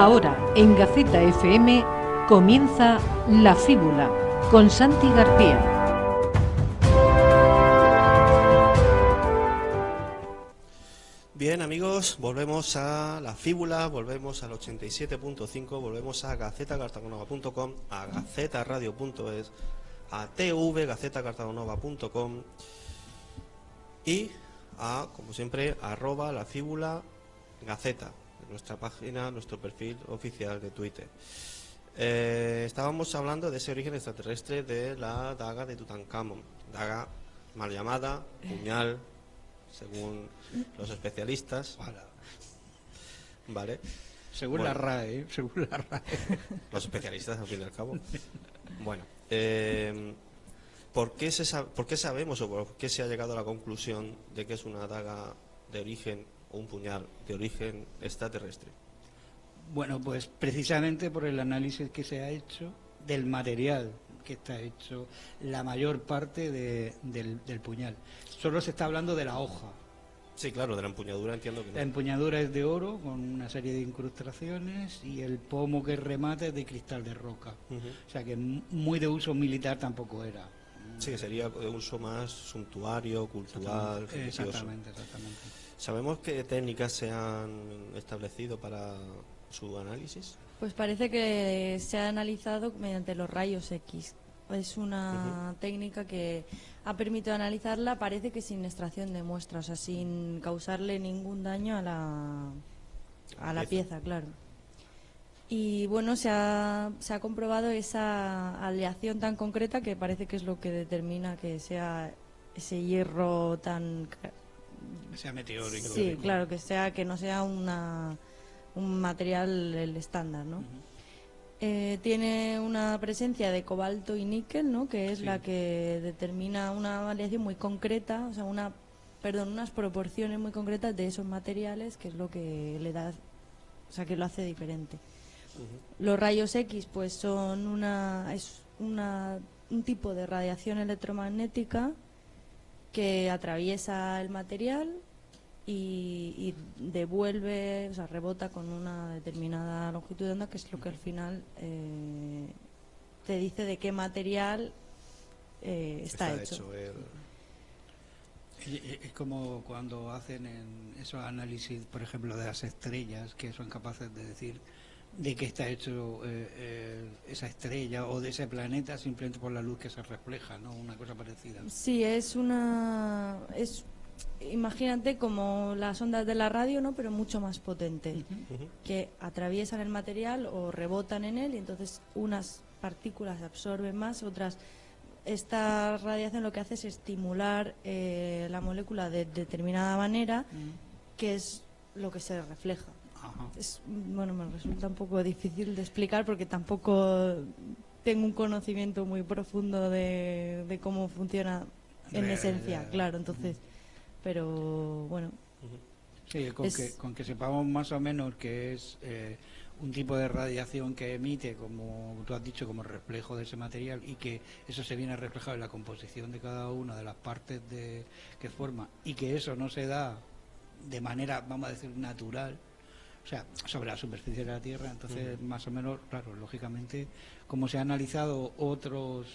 Ahora, en Gaceta FM, comienza La Fíbula, con Santi García. Bien, amigos, volvemos a La Fíbula, volvemos al 87.5, volvemos a gacetacartagonova.com, a gacetaradio.es, a tvgacetacartagonova.com y a, como siempre, @La Fíbula Gaceta, nuestra página, nuestro perfil oficial de Twitter. Estábamos hablando de ese origen extraterrestre de la daga de Tutankamón, daga mal llamada, puñal, según los especialistas. Vale. Según la RAE, según la RAE. Los especialistas, al fin y al cabo. Bueno, ¿por qué sabemos o por qué se ha llegado a la conclusión de que es una daga de origen, o un puñal de origen extraterrestre? Bueno, pues precisamente por el análisis que se ha hecho del material que está hecho la mayor parte del puñal. Solo se está hablando de la hoja. Sí, claro, de la empuñadura entiendo que no. La empuñadura es de oro con una serie de incrustaciones y el pomo que remata es de cristal de roca. O sea que muy de uso militar tampoco era. Sí, que sería de uso más suntuario, cultural, religioso. Exactamente. ¿Sabemos qué técnicas se han establecido para su análisis? Pues parece que se ha analizado mediante los rayos X. Es una técnica que ha permitido analizarla, parece que sin extracción de muestras, o sea, sin causarle ningún daño a la pieza, claro. Y bueno, se ha comprobado esa aleación tan concreta que parece que es lo que determina que sea ese hierro tan... Que sea meteórico. Sí, claro, que no sea un material el estándar, ¿no? Tiene una presencia de cobalto y níquel, ¿no? Que es la que determina una aleación muy concreta, o sea, unas proporciones muy concretas de esos materiales, que es lo que le da, o sea, que lo hace diferente. Los rayos X, pues son un tipo de radiación electromagnética que atraviesa el material y devuelve, o sea, rebota con una determinada longitud de onda, que es lo que al final te dice de qué material está hecho. Es como cuando hacen en esos análisis, por ejemplo, de las estrellas, que son capaces de decir de qué está hecho esa estrella o de ese planeta simplemente por la luz que se refleja, ¿no? Una cosa parecida. Sí, imagínate como las ondas de la radio, ¿no? Pero mucho más potente, que atraviesan el material o rebotan en él y entonces unas partículas absorben más, otras... Esta radiación lo que hace es estimular la molécula de determinada manera, que es lo que se refleja. Bueno, me resulta un poco difícil de explicar porque tampoco tengo un conocimiento muy profundo de cómo funciona en esencia, claro, entonces... Pero bueno, sí, con que sepamos más o menos que es un tipo de radiación que emite, como tú has dicho, como reflejo de ese material, y que eso se viene reflejado en la composición de cada una de las partes que forma, y que eso no se da de manera, vamos a decir, natural, o sea, sobre la superficie de la Tierra. Entonces, más o menos, claro, lógicamente, como se ha analizado otras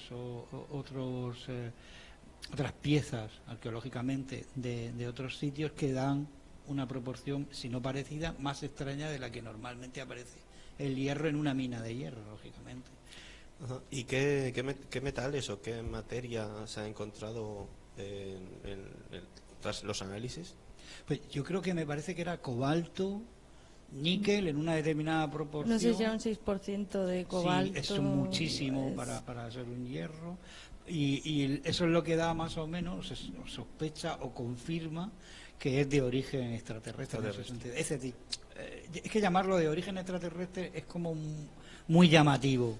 piezas arqueológicamente de otros sitios que dan una proporción, si no parecida, más extraña de la que normalmente aparece el hierro en una mina de hierro, lógicamente. ¿Y qué metales o qué materia se ha encontrado tras los análisis? Pues yo creo que me parece que era cobalto, níquel en una determinada proporción. No sé si era un 6% de cobalto. Sí, es muchísimo para ser un hierro. Y eso es lo que da más o menos, sospecha o confirma que es de origen extraterrestre. En ese sentido. Es que llamarlo de origen extraterrestre es como muy llamativo.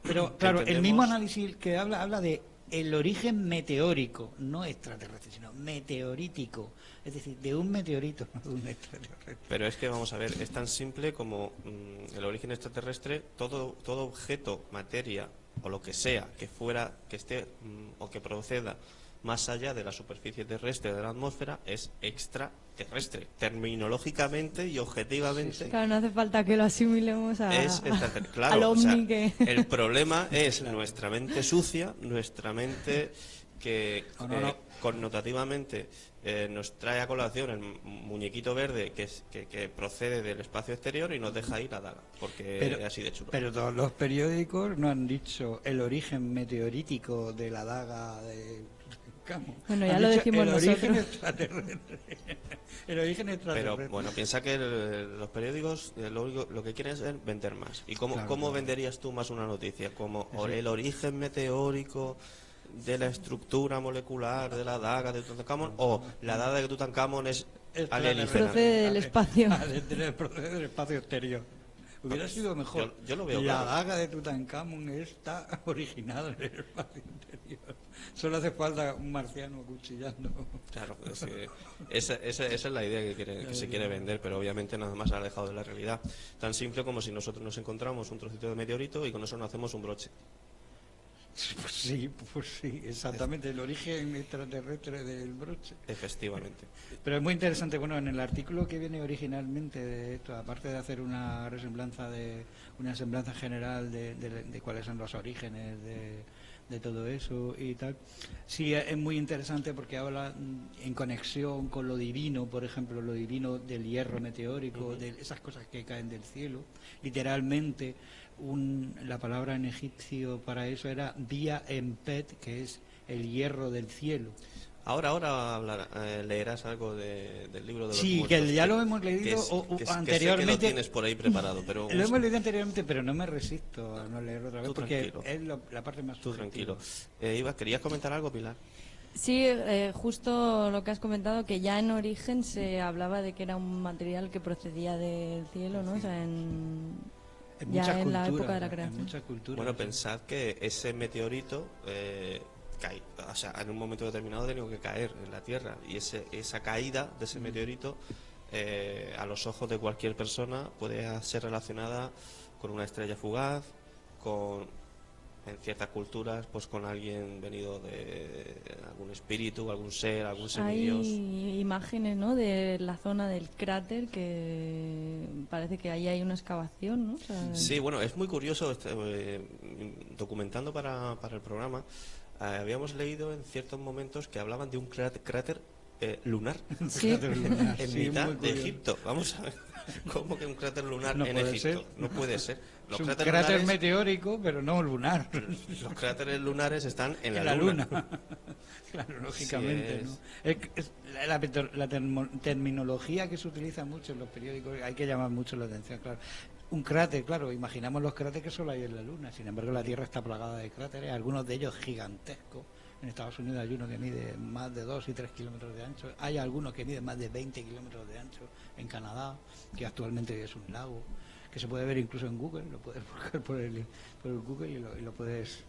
Pero claro, el mismo análisis que habla de el origen meteórico, no extraterrestre, sino meteorítico. Es decir, de un meteorito, no de un extraterrestre. Pero es que, vamos a ver, es tan simple como el origen extraterrestre, todo objeto, materia o lo que sea que esté o que proceda más allá de la superficie terrestre de la atmósfera, es extraterrestre. Terminológicamente y objetivamente. Claro, no hace falta que lo asimilemos Claro, al o sea, ovni que... el problema es nuestra mente sucia, nuestra mente que connotativamente nos trae a colación el muñequito verde que procede del espacio exterior y nos deja ir la daga, porque es así de chulo. Pero todos los periódicos no han dicho el origen meteorítico de la daga de Tutankamón. Bueno, ya lo decimos nosotros. Origen extraterrestre. El origen extraterrestre. Pero bueno, piensa que los periódicos lo que quieren es vender más. ¿Y cómo venderías tú más una noticia? Como el origen meteórico de la estructura molecular de la daga de Tutankamón, o la daga de Tutankamón es alienígena. Procede del espacio. Procede del espacio exterior. Hubiera sido mejor. Yo lo veo la claro. daga de Tutankamón está originada en el espacio interior. Solo hace falta un marciano acuchillando. Claro, esa es la idea que se quiere vender, pero obviamente nada más alejado de la realidad. Tan simple como si nosotros nos encontramos un trocito de meteorito y con eso nos hacemos un broche. Pues sí, exactamente, el origen extraterrestre del broche. Efectivamente. Pero es muy interesante, bueno, en el artículo que viene originalmente de esto, aparte de hacer una semblanza general de cuáles son los orígenes de todo eso y tal, sí es muy interesante porque habla en conexión con lo divino, por ejemplo, lo divino del hierro meteórico, de esas cosas que caen del cielo, literalmente. La palabra en egipcio para eso era Bia Empet, que es el hierro del cielo. Ahora leerás algo del libro de los sí, muertos. Que ya lo hemos leído anteriormente. Que lo tienes por ahí preparado, pero lo hemos leído anteriormente, pero no me resisto a no leerlo otra vez porque tranquilo. es la parte más Tú subjetiva. tranquilo. ¿Querías comentar algo, Pilar? Sí, justo lo que has comentado, que ya en origen se hablaba de que era un material que procedía del cielo, ¿no? O sea, ya en la época de la creación. Bueno, pensad que ese meteorito cae, o sea, en un momento determinado ha tenido que caer en la Tierra, y esa caída de ese meteorito a los ojos de cualquier persona puede ser relacionada con una estrella fugaz, en ciertas culturas, pues con alguien venido de algún espíritu, algún ser, algún semidios. Hay imágenes, ¿no?, de la zona del cráter, que parece que ahí hay una excavación, ¿no? O sea, sí, bueno, es muy curioso, documentando para el programa, habíamos leído en ciertos momentos que hablaban de un cráter lunar, sí. en mitad de Egipto. Vamos a ver, ¿cómo que un cráter lunar en Egipto? No puede ser. Es un cráter meteórico, pero no lunar. Los cráteres lunares están en la luna. Claro, lógicamente. Sí, ¿no? La terminología que se utiliza mucho en los periódicos, hay que llamar mucho la atención, claro. Un cráter, claro, imaginamos los cráteres que solo hay en la Luna, sin embargo la Tierra está plagada de cráteres, algunos de ellos gigantescos. En Estados Unidos hay uno que mide más de 2 y 3 kilómetros de ancho, hay algunos que miden más de 20 kilómetros de ancho en Canadá, que actualmente es un lago, que se puede ver incluso en Google, lo puedes buscar por el Google y lo puedes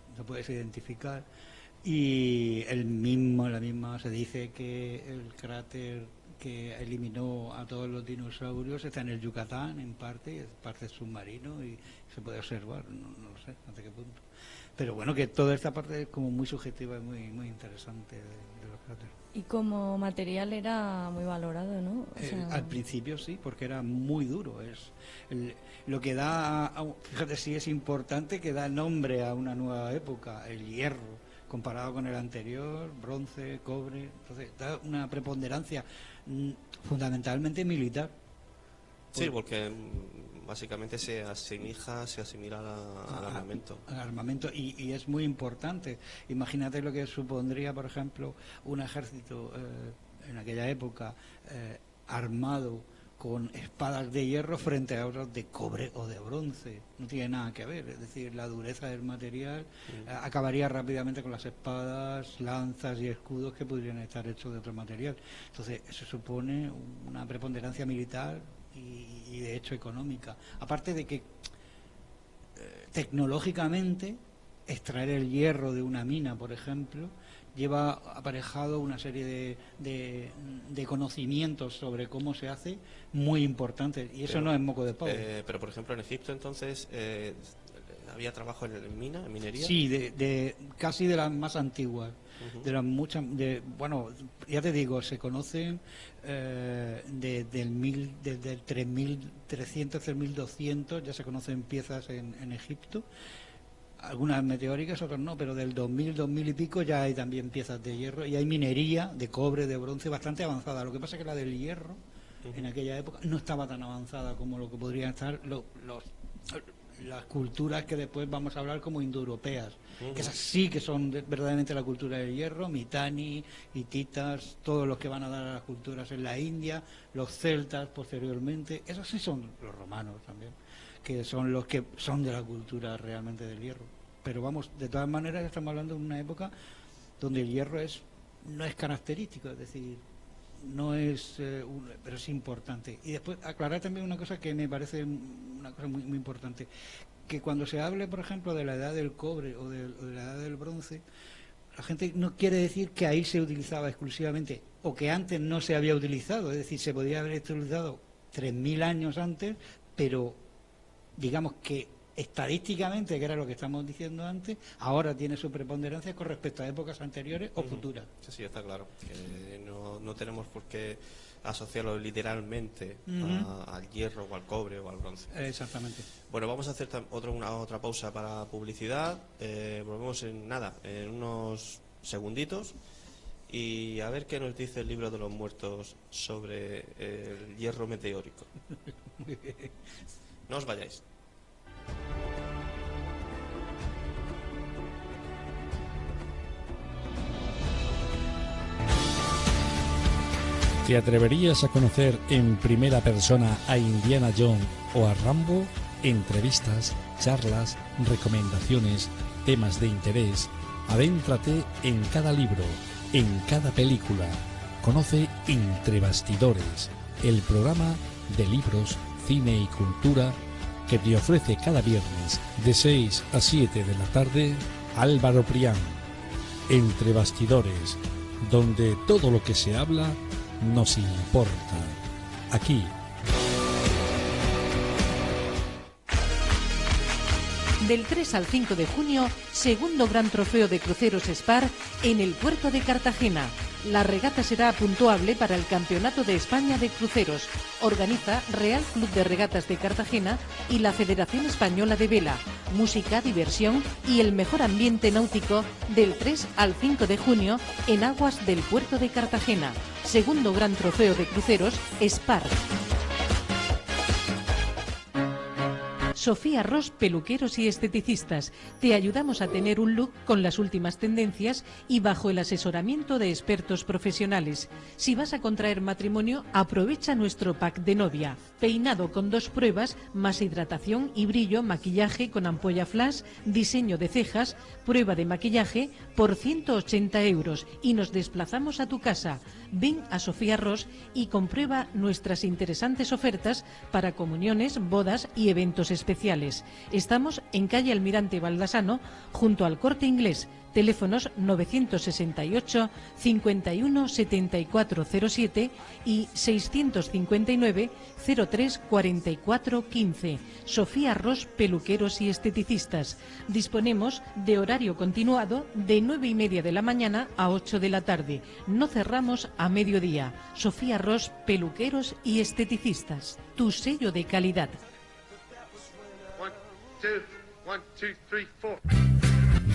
identificar. Y la misma se dice que el cráter que eliminó a todos los dinosaurios está en el Yucatán, en parte submarino, y se puede observar, no lo sé hasta qué punto. Pero bueno, que toda esta parte es como muy subjetiva y muy interesante de los cráteres. Y como material era muy valorado, ¿no? O sea... Al principio sí, porque era muy duro. Lo que da, fíjate si es importante, que da nombre a una nueva época, el hierro, comparado con el anterior, bronce, cobre. Entonces da una preponderancia fundamentalmente militar. Sí, porque básicamente se asimila al armamento. Al armamento, y es muy importante. Imagínate lo que supondría, por ejemplo, un ejército en aquella época armado con espadas de hierro frente a otros de cobre o de bronce. No tiene nada que ver, es decir, la dureza del material acabaría rápidamente con las espadas, lanzas y escudos que podrían estar hechos de otro material. Entonces, eso supone una preponderancia militar y de hecho económica. Aparte de que tecnológicamente extraer el hierro de una mina, por ejemplo, lleva aparejado una serie de conocimientos sobre cómo se hace muy importantes, y eso no es moco de pavo. Pero por ejemplo en Egipto entonces había trabajo en mina, en minería. Sí, de casi de las más antiguas. De las muchas, bueno, ya te digo, se conocen desde el 3300, 3200, ya se conocen piezas en Egipto, algunas meteóricas, otras no, pero del 2000, 2000 y pico ya hay también piezas de hierro y hay minería de cobre, de bronce bastante avanzada. Lo que pasa es que la del hierro en aquella época no estaba tan avanzada como lo que podrían estar las culturas que después vamos a hablar como indoeuropeas, que esas sí que son verdaderamente la cultura del hierro, Mitanni, hititas, todos los que van a dar a las culturas en la India, los celtas posteriormente, esos sí son los romanos también, que son los que son de la cultura realmente del hierro. Pero vamos, de todas maneras estamos hablando de una época donde el hierro no es característico, es decir, no es pero es importante. Y después aclarar también una cosa que me parece una cosa muy, muy importante, que cuando se hable, por ejemplo, de la edad del cobre o de la edad del bronce, la gente no quiere decir que ahí se utilizaba exclusivamente o que antes no se había utilizado, es decir, se podía haber utilizado 3000 años antes, pero digamos que estadísticamente, que era lo que estamos diciendo antes, ahora tiene su preponderancia con respecto a épocas anteriores o futuras. Sí, está claro, que no tenemos por qué asociarlo literalmente al hierro o al cobre o al bronce. Exactamente. Bueno, vamos a hacer otra pausa para publicidad. Volvemos en unos segunditos y a ver qué nos dice el libro de los muertos sobre el hierro meteórico. No os vayáis. ¿Te atreverías a conocer en primera persona a Indiana Jones o a Rambo? Entrevistas, charlas, recomendaciones, temas de interés. Adéntrate en cada libro, en cada película. Conoce Entre Bastidores, el programa de libros, cine y cultura que te ofrece cada viernes de 6 a 7 de la tarde Álvaro Prián. Entre Bastidores, donde todo lo que se habla nos importa. Aquí. Del 3 al 5 de junio, segundo Gran Trofeo de Cruceros Spar en el puerto de Cartagena. La regata será puntuable para el Campeonato de España de Cruceros. Organiza Real Club de Regatas de Cartagena y la Federación Española de Vela. Música, diversión y el mejor ambiente náutico del 3 al 5 de junio en aguas del puerto de Cartagena. Segundo Gran Trofeo de Cruceros Spar. Sofía Ros, peluqueros y esteticistas. Te ayudamos a tener un look con las últimas tendencias y bajo el asesoramiento de expertos profesionales. Si vas a contraer matrimonio, aprovecha nuestro pack de novia. Peinado con 2 pruebas, más hidratación y brillo, maquillaje con ampolla flash, diseño de cejas, prueba de maquillaje por 180 € y nos desplazamos a tu casa. Ven a Sofía Ros y comprueba nuestras interesantes ofertas para comuniones, bodas y eventos especiales. Estamos en calle Almirante Baldassano, junto al Corte Inglés. Teléfonos 968 51 74 07 y 659 03 44 15. Sofía Ros, peluqueros y esteticistas. Disponemos de horario continuado de 9:30 de la mañana a 8 de la tarde. No cerramos a mediodía. Sofía Ros, peluqueros y esteticistas. Tu sello de calidad. 1, 2, 3, 4.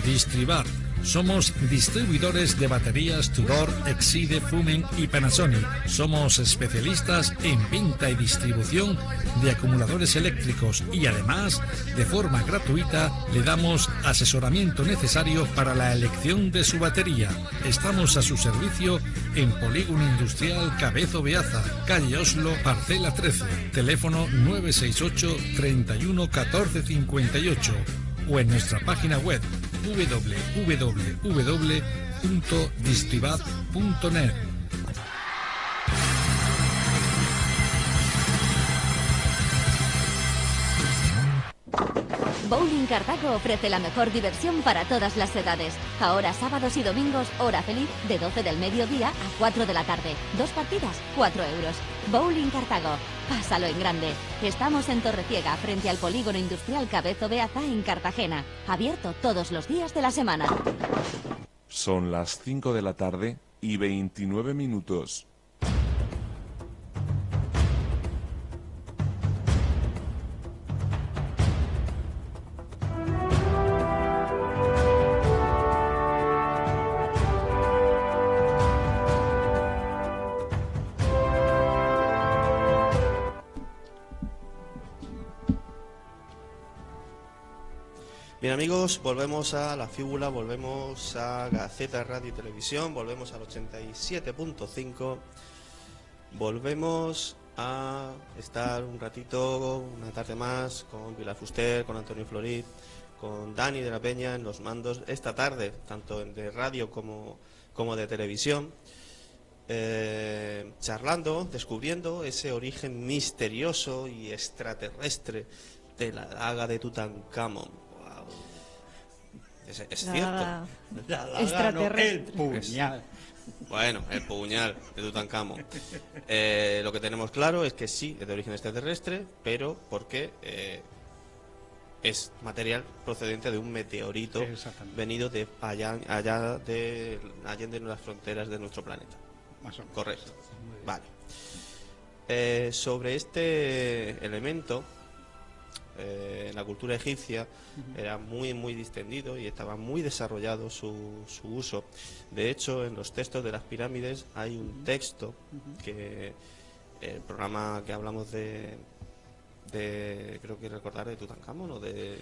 Distribar. Somos distribuidores de baterías Tudor, Exide, Fumen y Panasonic. Somos especialistas en venta y distribución de acumuladores eléctricos y además, de forma gratuita, le damos asesoramiento necesario para la elección de su batería. Estamos a su servicio en Polígono Industrial Cabezo Beaza, calle Oslo, parcela 13, teléfono 968 31 14 58 o en nuestra página web www.distribad.net. Bowling Cartago ofrece la mejor diversión para todas las edades. Ahora sábados y domingos, hora feliz, de 12 del mediodía a 4 de la tarde. 2 partidas, 4 euros. Bowling Cartago. Pásalo en grande. Estamos en Torreciega, frente al polígono industrial Cabezo Beaza, en Cartagena. Abierto todos los días de la semana. Son las 5 de la tarde y 29 minutos. Bien amigos, volvemos a La Fíbula, volvemos a Gaceta Radio y Televisión, volvemos al 87.5, volvemos a estar un ratito, una tarde más, con Pilar Fuster, con Antonio Florit, con Dani de la Peña en los mandos esta tarde, tanto de radio como de televisión, charlando, descubriendo ese origen misterioso y extraterrestre de la daga de Tutankamón. Es cierto. La daga, Extraterrestre. no, el puñal. Bueno, el puñal de Tutankamón. Lo que tenemos claro es que sí, es de origen extraterrestre, pero porque es material procedente de un meteorito venido de allá de las fronteras de nuestro planeta. Más o menos. Correcto. Vale. Sobre este elemento, en la cultura egipcia era muy distendido y estaba muy desarrollado su uso. De hecho, en los textos de las pirámides hay un texto que el programa que hablamos de creo que recordar de Tutankamón o del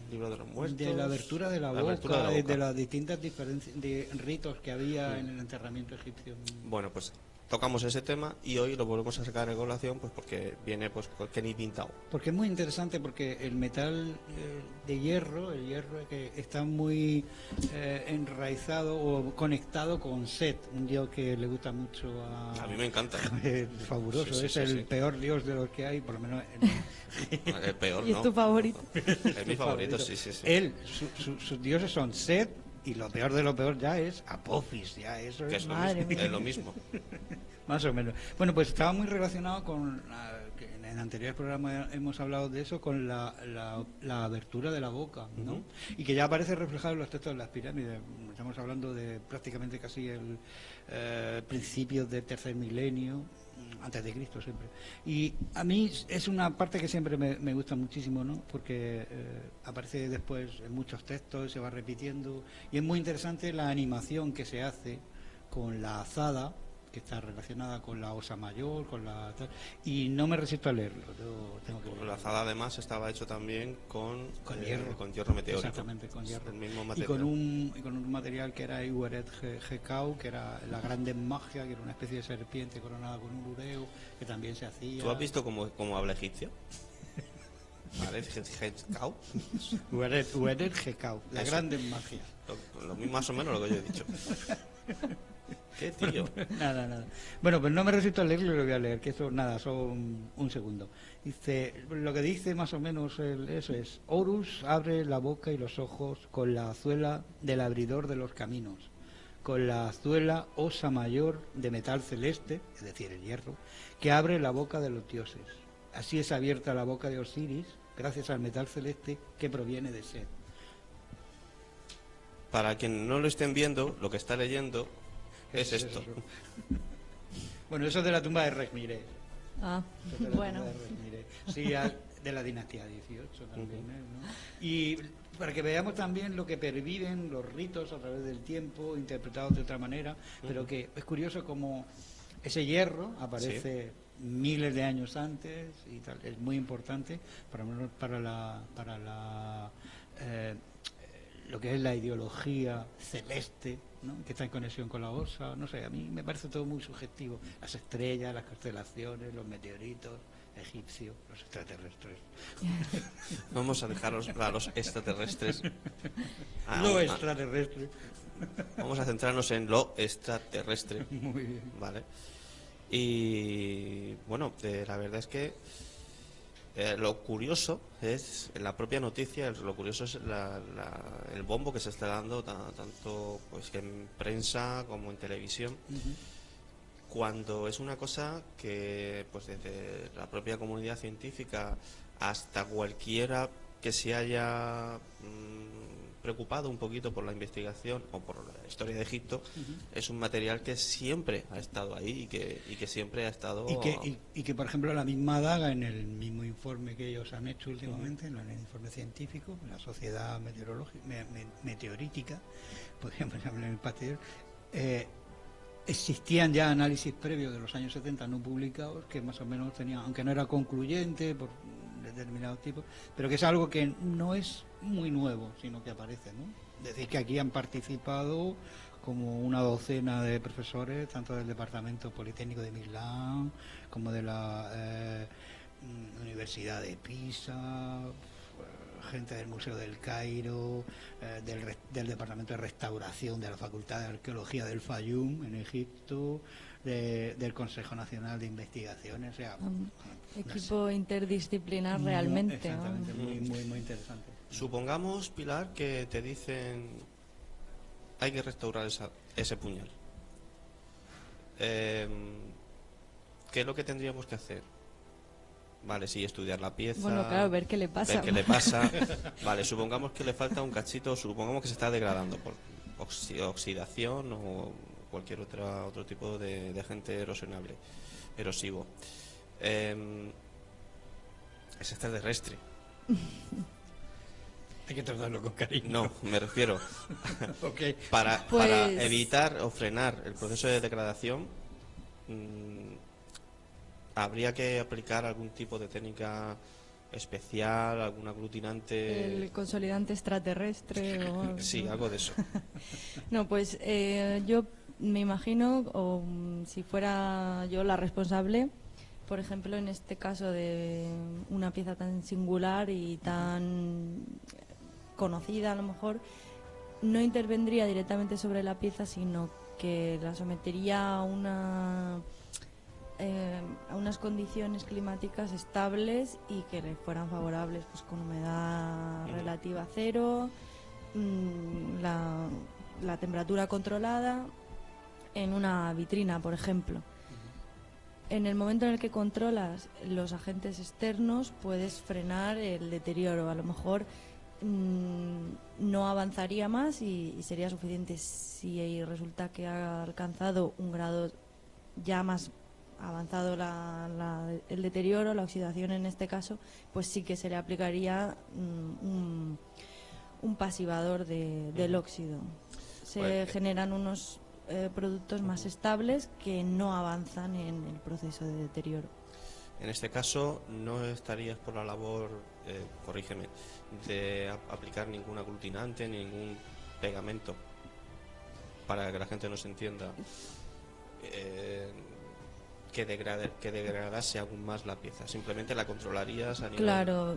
libro de los muertos, de la abertura de la boca, de las distintas de ritos que había en el enterramiento egipcio. Bueno, pues tocamos ese tema y hoy lo volvemos a sacar en colación, pues porque viene pues que ni pintado. Porque es muy interesante, porque el metal de hierro, el hierro que está muy enraizado o conectado con Set, un dios que le gusta mucho a mí me encanta. Es fabuloso, sí, es el peor dios de los que hay, por lo menos el peor, ¿Y es tu favorito? Es mi favorito, sí. Él, sus dioses son Set, y lo peor de lo peor ya es Apophis, ya eso que es lo mismo. Más o menos. Bueno, pues estaba muy relacionado con, que en el anterior programa hemos hablado de eso, con la abertura de la boca, ¿no? Y que ya aparece reflejado en los textos de las pirámides. Estamos hablando de prácticamente casi el principios del tercer milenio, antes de Cristo siempre. Y a mí es una parte que siempre me gusta muchísimo, ¿no? Porque aparece después en muchos textos, se va repitiendo, y es muy interesante la animación que se hace con la azada, que está relacionada con la osa mayor, y no me resisto a leerlo. Yo tengo que leerlo. La azada además estaba hecho también con hierro meteórico. Exactamente, con hierro. El mismo material. Y con un material que era Iweret Gekau, que era la grande magia, que era una especie de serpiente coronada con un ureo, que también se hacía. ¿Tú has visto cómo habla egipcio? Gekau. Iweret Gekau, la grande magia. Lo mismo, más o menos lo que yo he dicho. ¿Qué tío? Nada. Bueno, pues no me resisto a leerlo y lo voy a leer, que eso, nada, son un segundo. Dice, lo que dice más o menos eso es: Horus abre la boca y los ojos con la azuela del abridor de los caminos, con la azuela osa mayor de metal celeste, es decir, el hierro, que abre la boca de los dioses. Así es abierta la boca de Osiris, gracias al metal celeste que proviene de Set. Para quien no lo estén viendo, lo que está leyendo es esto. Eso. Bueno, eso es de la tumba de Rekhmire. Bueno. Sí, de la dinastía 18 también, ¿no? Y para que veamos también lo que perviven los ritos a través del tiempo, interpretados de otra manera, pero que es curioso como ese hierro aparece miles de años antes y tal. Es muy importante para lo que es la ideología celeste, ¿no? Que está en conexión con la osa. No sé, a mí me parece todo muy sugestivo. Las estrellas, las constelaciones, los meteoritos egipcios, los extraterrestres. Vamos a dejarlos a los extraterrestres. Extraterrestre. Vamos a centrarnos en lo extraterrestre. Muy bien. Vale. Y bueno, la verdad es que Lo curioso es, en la propia noticia, lo curioso es el bombo que se está dando tanto pues que en prensa como en televisión, cuando es una cosa que pues desde la propia comunidad científica hasta cualquiera que se haya preocupado un poquito por la investigación o por la historia de Egipto, es un material que siempre ha estado ahí y que siempre ha estado... Y que, por ejemplo, la misma Daga, en el mismo informe que ellos han hecho últimamente, en el informe científico, la Sociedad Meteorítica, por ejemplo, en el Pasteur, existían ya análisis previos de los años 70 no publicados que más o menos tenían, aunque no era concluyente por determinados tipos, pero que es algo que no es muy nuevo, sino que aparece, ¿no? Es decir, que aquí han participado como una docena de profesores, tanto del Departamento Politécnico de Milán como de la Universidad de Pisa, gente del Museo del Cairo, del Departamento de Restauración de la Facultad de Arqueología del Fayum en Egipto, del Consejo Nacional de Investigaciones, o sea, equipo interdisciplinar realmente. Exactamente, muy interesante. Supongamos, Pilar, que te dicen hay que restaurar ese puñal. ¿Qué es lo que tendríamos que hacer? Vale, sí, estudiar la pieza. Bueno, claro, ver qué le pasa. Ver qué le pasa. Vale, supongamos que le falta un cachito, supongamos que se está degradando por oxidación o cualquier otro tipo de agente erosivo. Es extraterrestre. Hay que tratarlo con cariño. No, me refiero Okay. para evitar o frenar el proceso de degradación, habría que aplicar algún tipo de técnica especial, algún aglutinante. El consolidante extraterrestre o... Sí, algo de eso. No, pues yo me imagino, o si fuera yo la responsable, por ejemplo, en este caso de una pieza tan singular y tan conocida, a lo mejor, no intervendría directamente sobre la pieza, sino que la sometería a unas condiciones climáticas estables y que le fueran favorables, pues con humedad relativa a cero, la temperatura controlada, en una vitrina, por ejemplo. En el momento en el que controlas los agentes externos, puedes frenar el deterioro. A lo mejor no avanzaría más y sería suficiente. Si resulta que ha alcanzado un grado ya más avanzado el deterioro, la oxidación en este caso, pues sí que se le aplicaría un pasivador del óxido. Se generan unos productos más estables que no avanzan en el proceso de deterioro. En este caso no estarías por la labor, corrígeme, de aplicar ningún aglutinante, ningún pegamento, para que la gente nos entienda, que degradase aún más la pieza. Simplemente la controlarías a nivel... Claro,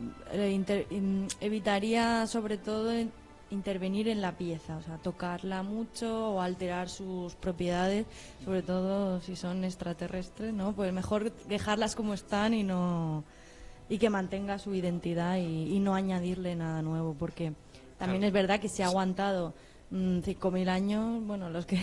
evitaría sobre todo intervenir en la pieza, o sea, tocarla mucho o alterar sus propiedades, sobre todo si son extraterrestres, ¿no? Pues mejor dejarlas como están y que mantenga su identidad y no añadirle nada nuevo, porque también es verdad que se ha aguantado 5.000 años, bueno, los que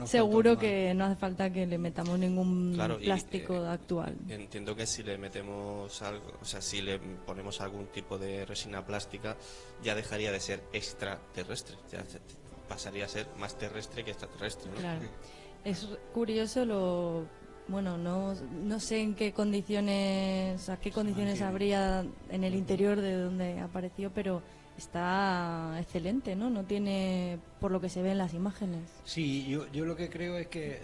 seguro que no hace falta que le metamos ningún plástico actual. Entiendo que si le metemos algo, o sea, si le ponemos algún tipo de resina plástica, ya dejaría de ser extraterrestre, ya pasaría a ser más terrestre que extraterrestre, ¿no? Claro. Es curioso bueno, no sé en qué condiciones, a qué condiciones habría en el interior de donde apareció, pero está excelente, ¿no? No tiene, por lo que se ve en las imágenes. Sí, yo lo que creo es que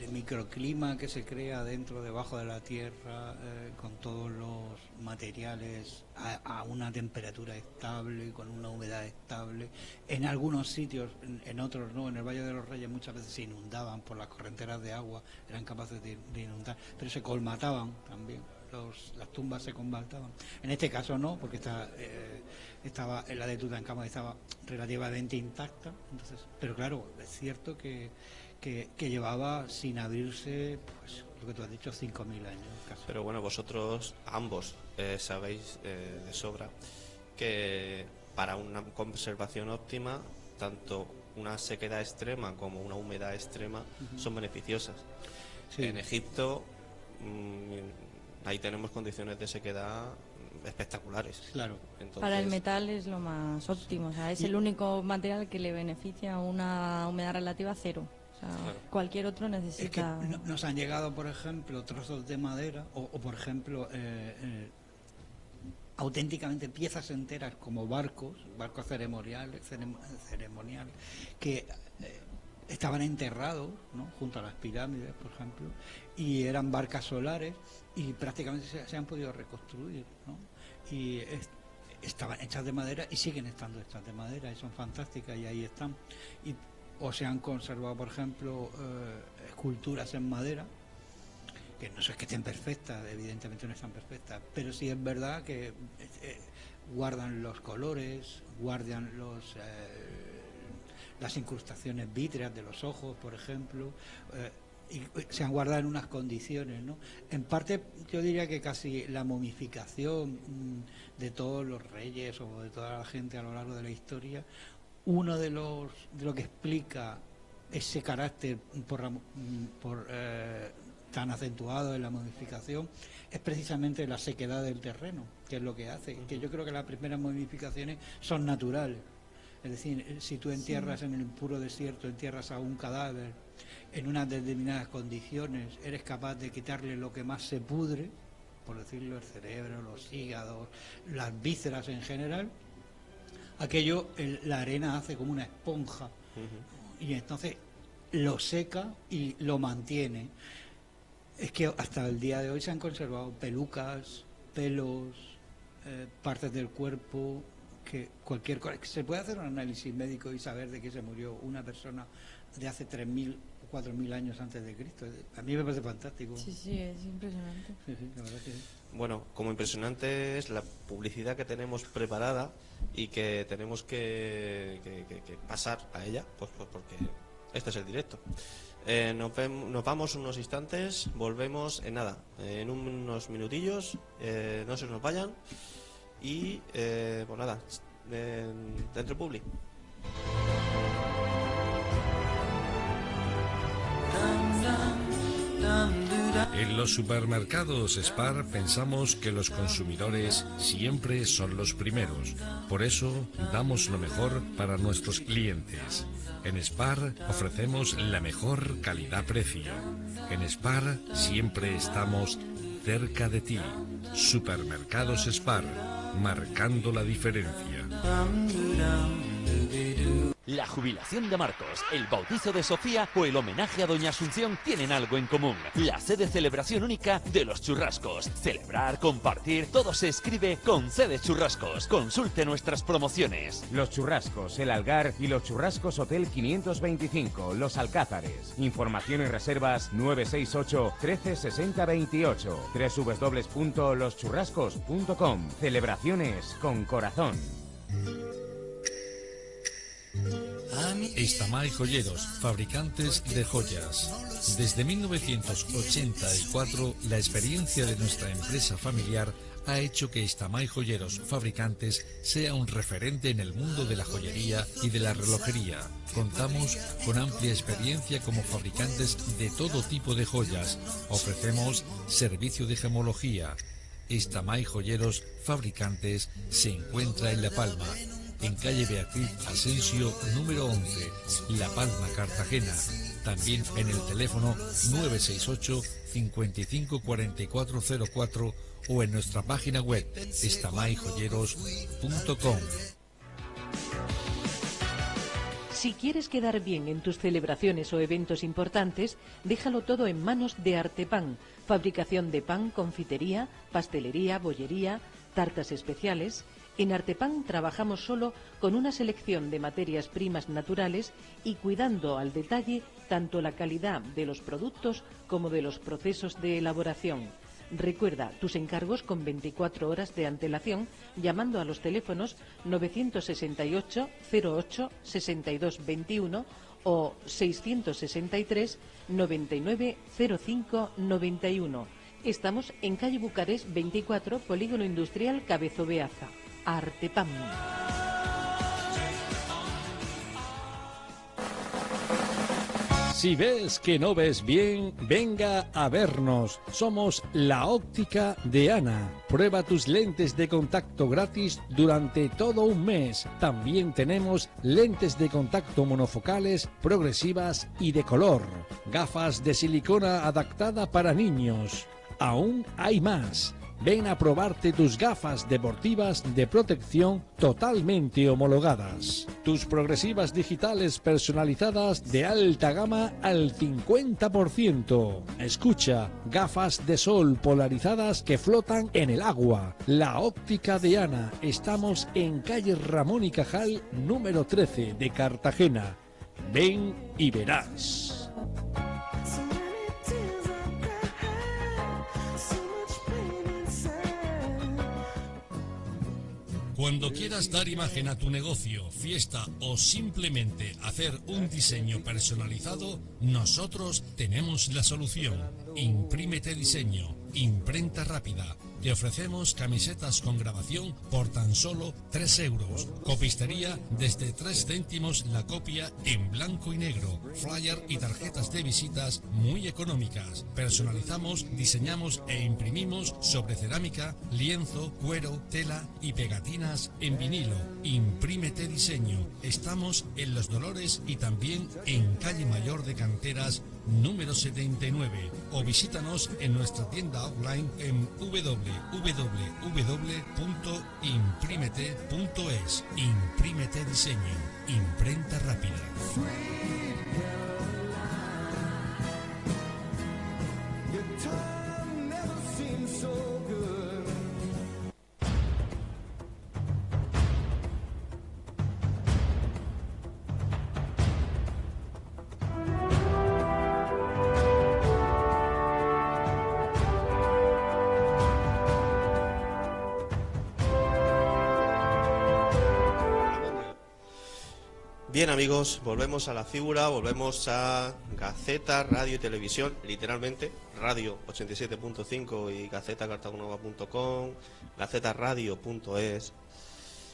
el microclima que se crea debajo de la tierra, con todos los materiales a una temperatura estable, con una humedad estable, en algunos sitios, en otros no, en el Valle de los Reyes muchas veces se inundaban por las correnteras de agua, eran capaces de inundar, pero se colmataban también. Las tumbas se colmataban. En este caso no, porque estaba en la de Tutankamón estaba relativamente intacta, entonces, pero claro, es cierto que llevaba sin abrirse pues lo que tú has dicho, 5.000 años casi. Pero bueno, vosotros ambos sabéis de sobra que para una conservación óptima, tanto una sequedad extrema como una humedad extrema son beneficiosas. Sí. En Egipto ahí tenemos condiciones de sequedad espectaculares. Claro. Entonces, para el metal es lo más óptimo, o sea, es el único material que le beneficia a una humedad relativa cero. O sea, claro. Cualquier otro necesita... Es que nos han llegado, por ejemplo, trozos de madera o por ejemplo, auténticamente piezas enteras como barcos ceremoniales, que estaban enterrados, ¿no?, junto a las pirámides, por ejemplo, y eran barcas solares y prácticamente se han podido reconstruir, ¿no? Y estaban hechas de madera y siguen estando hechas de madera y son fantásticas y ahí están. O se han conservado, por ejemplo, esculturas en madera, que no es que estén perfectas, evidentemente no están perfectas, pero sí es verdad que guardan los colores, guardan las incrustaciones vítreas de los ojos, por ejemplo, y se han guardado en unas condiciones, ¿no? En parte yo diría que casi la momificación de todos los reyes o de toda la gente a lo largo de la historia, uno de lo que explica ese carácter tan acentuado en la momificación es precisamente la sequedad del terreno, que es lo que hace, que yo creo que las primeras momificaciones son naturales. Es decir, si tú entierras en el puro desierto, entierras a un cadáver en unas determinadas condiciones, eres capaz de quitarle lo que más se pudre, por decirlo, el cerebro, los hígados, las vísceras en general, aquello, la arena hace como una esponja, y entonces lo seca y lo mantiene. Es que hasta el día de hoy se han conservado pelucas, pelos, partes del cuerpo, que cualquier cosa. Se puede hacer un análisis médico y saber de qué se murió una persona de hace 3.000 o 4.000 años antes de Cristo. A mí me parece fantástico. Sí, sí, es impresionante. Sí, la verdad que sí. Bueno, como impresionante es la publicidad que tenemos preparada y que tenemos que pasar a ella, pues porque este es el directo. Nos vamos unos instantes, volvemos en nada, en unos minutillos, no se nos vayan y pues nada, dentro Publi. En los supermercados Spar pensamos que los consumidores siempre son los primeros. Por eso damos lo mejor para nuestros clientes. En Spar ofrecemos la mejor calidad-precio. En Spar siempre estamos cerca de ti. Supermercados Spar, marcando la diferencia. La jubilación de Marcos, el bautizo de Sofía o el homenaje a Doña Asunción tienen algo en común. La C de celebración única de los churrascos. Celebrar, compartir, todo se escribe con C de churrascos. Consulte nuestras promociones. Los Churrascos, El Algar y Los Churrascos Hotel 525, Los Alcázares. Información y reservas 968 13 60 28. www.loschurrascos.com. Celebraciones con corazón. Estamay Joyeros, fabricantes de joyas. Desde 1984, la experiencia de nuestra empresa familiar ha hecho que Estamay Joyeros, fabricantes, sea un referente en el mundo de la joyería y de la relojería. Contamos con amplia experiencia como fabricantes de todo tipo de joyas. Ofrecemos servicio de gemología. Estamay Joyeros, fabricantes, se encuentra en La Palma, en calle Beatriz Asensio número 11, La Palma, Cartagena. También en el teléfono 968 55 4404 o en nuestra página web estamayjoyeros.com. Si quieres quedar bien en tus celebraciones o eventos importantes, déjalo todo en manos de Artepan. Fabricación de pan, confitería, pastelería, bollería, tartas especiales. En Artepan trabajamos solo con una selección de materias primas naturales y cuidando al detalle tanto la calidad de los productos como de los procesos de elaboración. Recuerda tus encargos con 24 horas de antelación llamando a los teléfonos 968 08 62 21 o 663 99 05 91. Estamos en calle Bucarest 24, Polígono Industrial Cabezo Beaza. Artepam. Si ves que no ves bien, venga a vernos. Somos La Óptica de Ana. Prueba tus lentes de contacto gratis durante todo un mes. También tenemos lentes de contacto monofocales, progresivas y de color. Gafas de silicona adaptada para niños. Aún hay más. Ven a probarte tus gafas deportivas de protección totalmente homologadas. Tus progresivas digitales personalizadas de alta gama al 50%. Escucha, gafas de sol polarizadas que flotan en el agua. La Óptica de Ana. Estamos en calle Ramón y Cajal, número 13 de Cartagena. Ven y verás. Cuando quieras dar imagen a tu negocio, fiesta o simplemente hacer un diseño personalizado, nosotros tenemos la solución. Imprímete Diseño, imprenta rápida. Te ofrecemos camisetas con grabación por tan solo 3 euros. Copistería desde 3 céntimos la copia en blanco y negro. Flyer y tarjetas de visitas muy económicas. Personalizamos, diseñamos e imprimimos sobre cerámica, lienzo, cuero, tela y pegatinas en vinilo. Imprímete Diseño. Estamos en Los Dolores y también en Calle Mayor de Canteras, número 79, o visítanos en nuestra tienda online en www.imprimete.es. Imprímete Diseño, imprenta rápida. Bien, amigos, volvemos a la figura, volvemos a Gaceta, Radio y Televisión, literalmente, Radio 87.5 y gacetacartagonova.com, gacetaradio.es.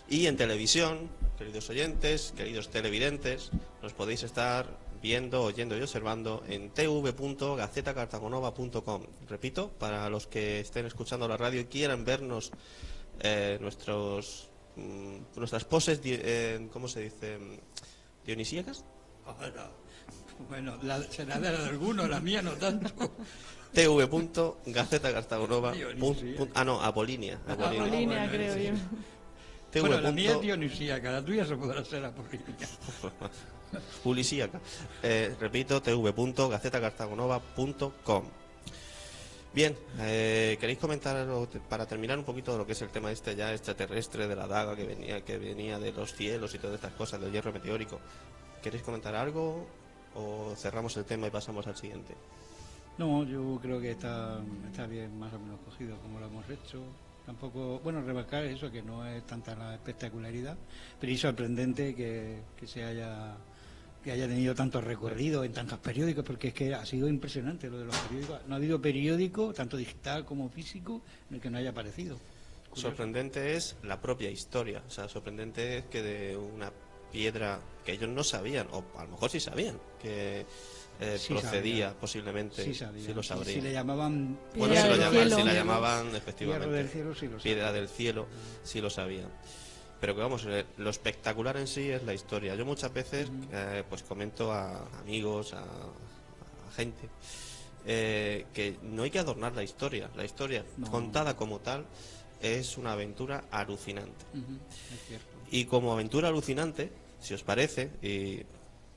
Y en televisión, queridos oyentes, queridos televidentes, nos podéis estar viendo, oyendo y observando en tv.gacetacartagonova.com. Repito, para los que estén escuchando la radio y quieran vernos nuestras poses, ¿cómo se dice? ¿Dionisíacas? Bueno, será de alguno, la mía no tanto. tv.gacetacartagonova. Apolínea. Apolínea, creo yo. Bueno, la mía es dionisíaca, la tuya se podrá ser apolínea. Ulisíaca. Repito, tv.gacetacartagonova.com. Bien, ¿queréis comentar para terminar un poquito de lo que es el tema este ya extraterrestre de la daga que venía de los cielos y todas estas cosas, del hierro meteórico? ¿Queréis comentar algo o cerramos el tema y pasamos al siguiente? No, yo creo que está bien más o menos cogido como lo hemos hecho. Tampoco, bueno, remarcar eso, que no es tanta la espectacularidad, pero es sorprendente que haya tenido tanto recorrido en tantos periódicos, porque es que ha sido impresionante lo de los periódicos. No ha habido periódico, tanto digital como físico, en el que no haya aparecido. Curioso. Sorprendente es la propia historia, o sea, sorprendente es que de una piedra que ellos no sabían, o a lo mejor sí sabían, que sí procedía sabía. Posiblemente, sí lo sabrían. Si le llamaban... Bueno, si la llamaban, efectivamente, del cielo, sí lo piedra del cielo, sí lo sabían. Pero que vamos, lo espectacular en sí es la historia. Yo muchas veces pues comento a amigos, a gente, que no hay que adornar la historia. La historia contada como tal es una aventura alucinante. Es cierto. Y como aventura alucinante, si os parece, y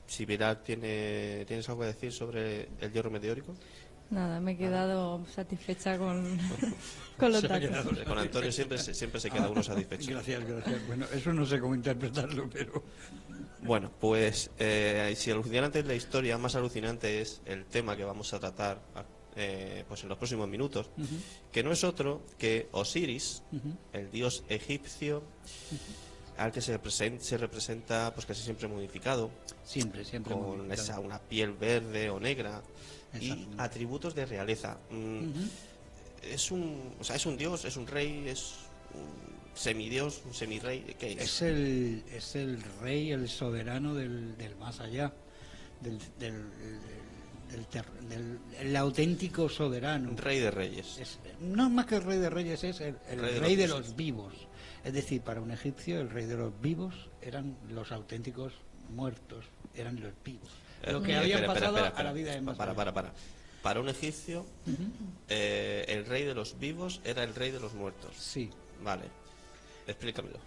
si Pilar tienes algo que decir sobre el hierro meteórico. Nada, me he quedado satisfecha con los datos. Con Antonio siempre se queda uno satisfecho. Gracias. Bueno, eso no sé cómo interpretarlo, pero... Bueno, pues si alucinante es la historia, más alucinante es el tema que vamos a tratar pues en los próximos minutos, que no es otro que Osiris, el dios egipcio, al que se representa pues casi siempre modificado, siempre con modificado. una piel verde o negra y atributos de realeza. Es un dios, es un rey, es un semidios, un semirrey. ¿Qué es? Es el rey, el soberano del más allá, el auténtico soberano. Rey de reyes. No más que el rey de reyes, es el rey de los vivos. Es decir, para un egipcio el rey de los vivos eran los auténticos muertos, eran los vivos. Lo que habían pasado a la vida de más allá. Para un egipcio, el rey de los vivos era el rey de los muertos. Sí. Vale, explícamelo.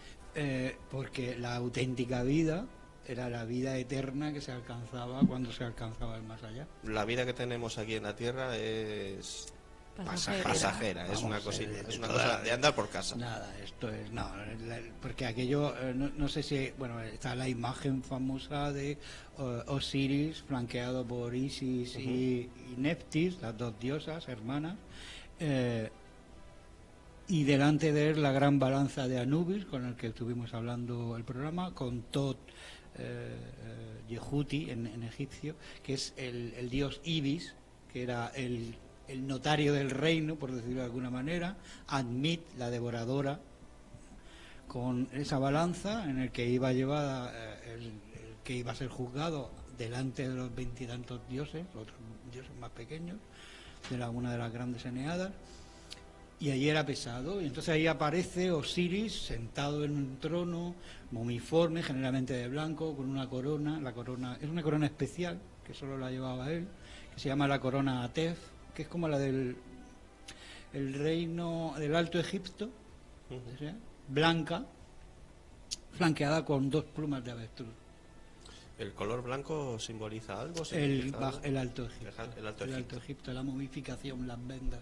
Porque la auténtica vida era la vida eterna que se alcanzaba cuando se alcanzaba el más allá. La vida que tenemos aquí en la tierra es pasajera, es una cosa de andar por casa. Nada, esto es porque aquello no sé si, bueno, está la imagen famosa de Osiris flanqueado por Isis y Neftis, las dos diosas hermanas, y delante de él la gran balanza de Anubis, con el que estuvimos hablando el programa, con Tot Yehuti en egipcio, que es el dios Ibis, que era el notario del reino, por decirlo de alguna manera, Admit, la devoradora, con esa balanza en el que iba llevada el que iba a ser juzgado delante de los 20 y tantos dioses, otros dioses más pequeños, de una de las grandes Eneadas, y allí era pesado, y entonces ahí aparece Osiris sentado en un trono, momiforme, generalmente de blanco, con una corona. La corona es una corona especial, que solo la llevaba él, que se llama la corona Atef, que es como la del reino del Alto Egipto, ¿sí? Blanca, flanqueada con 2 plumas de avestruz. ¿El color blanco simboliza algo? El Alto Egipto. El Alto Egipto, la momificación, las vendas.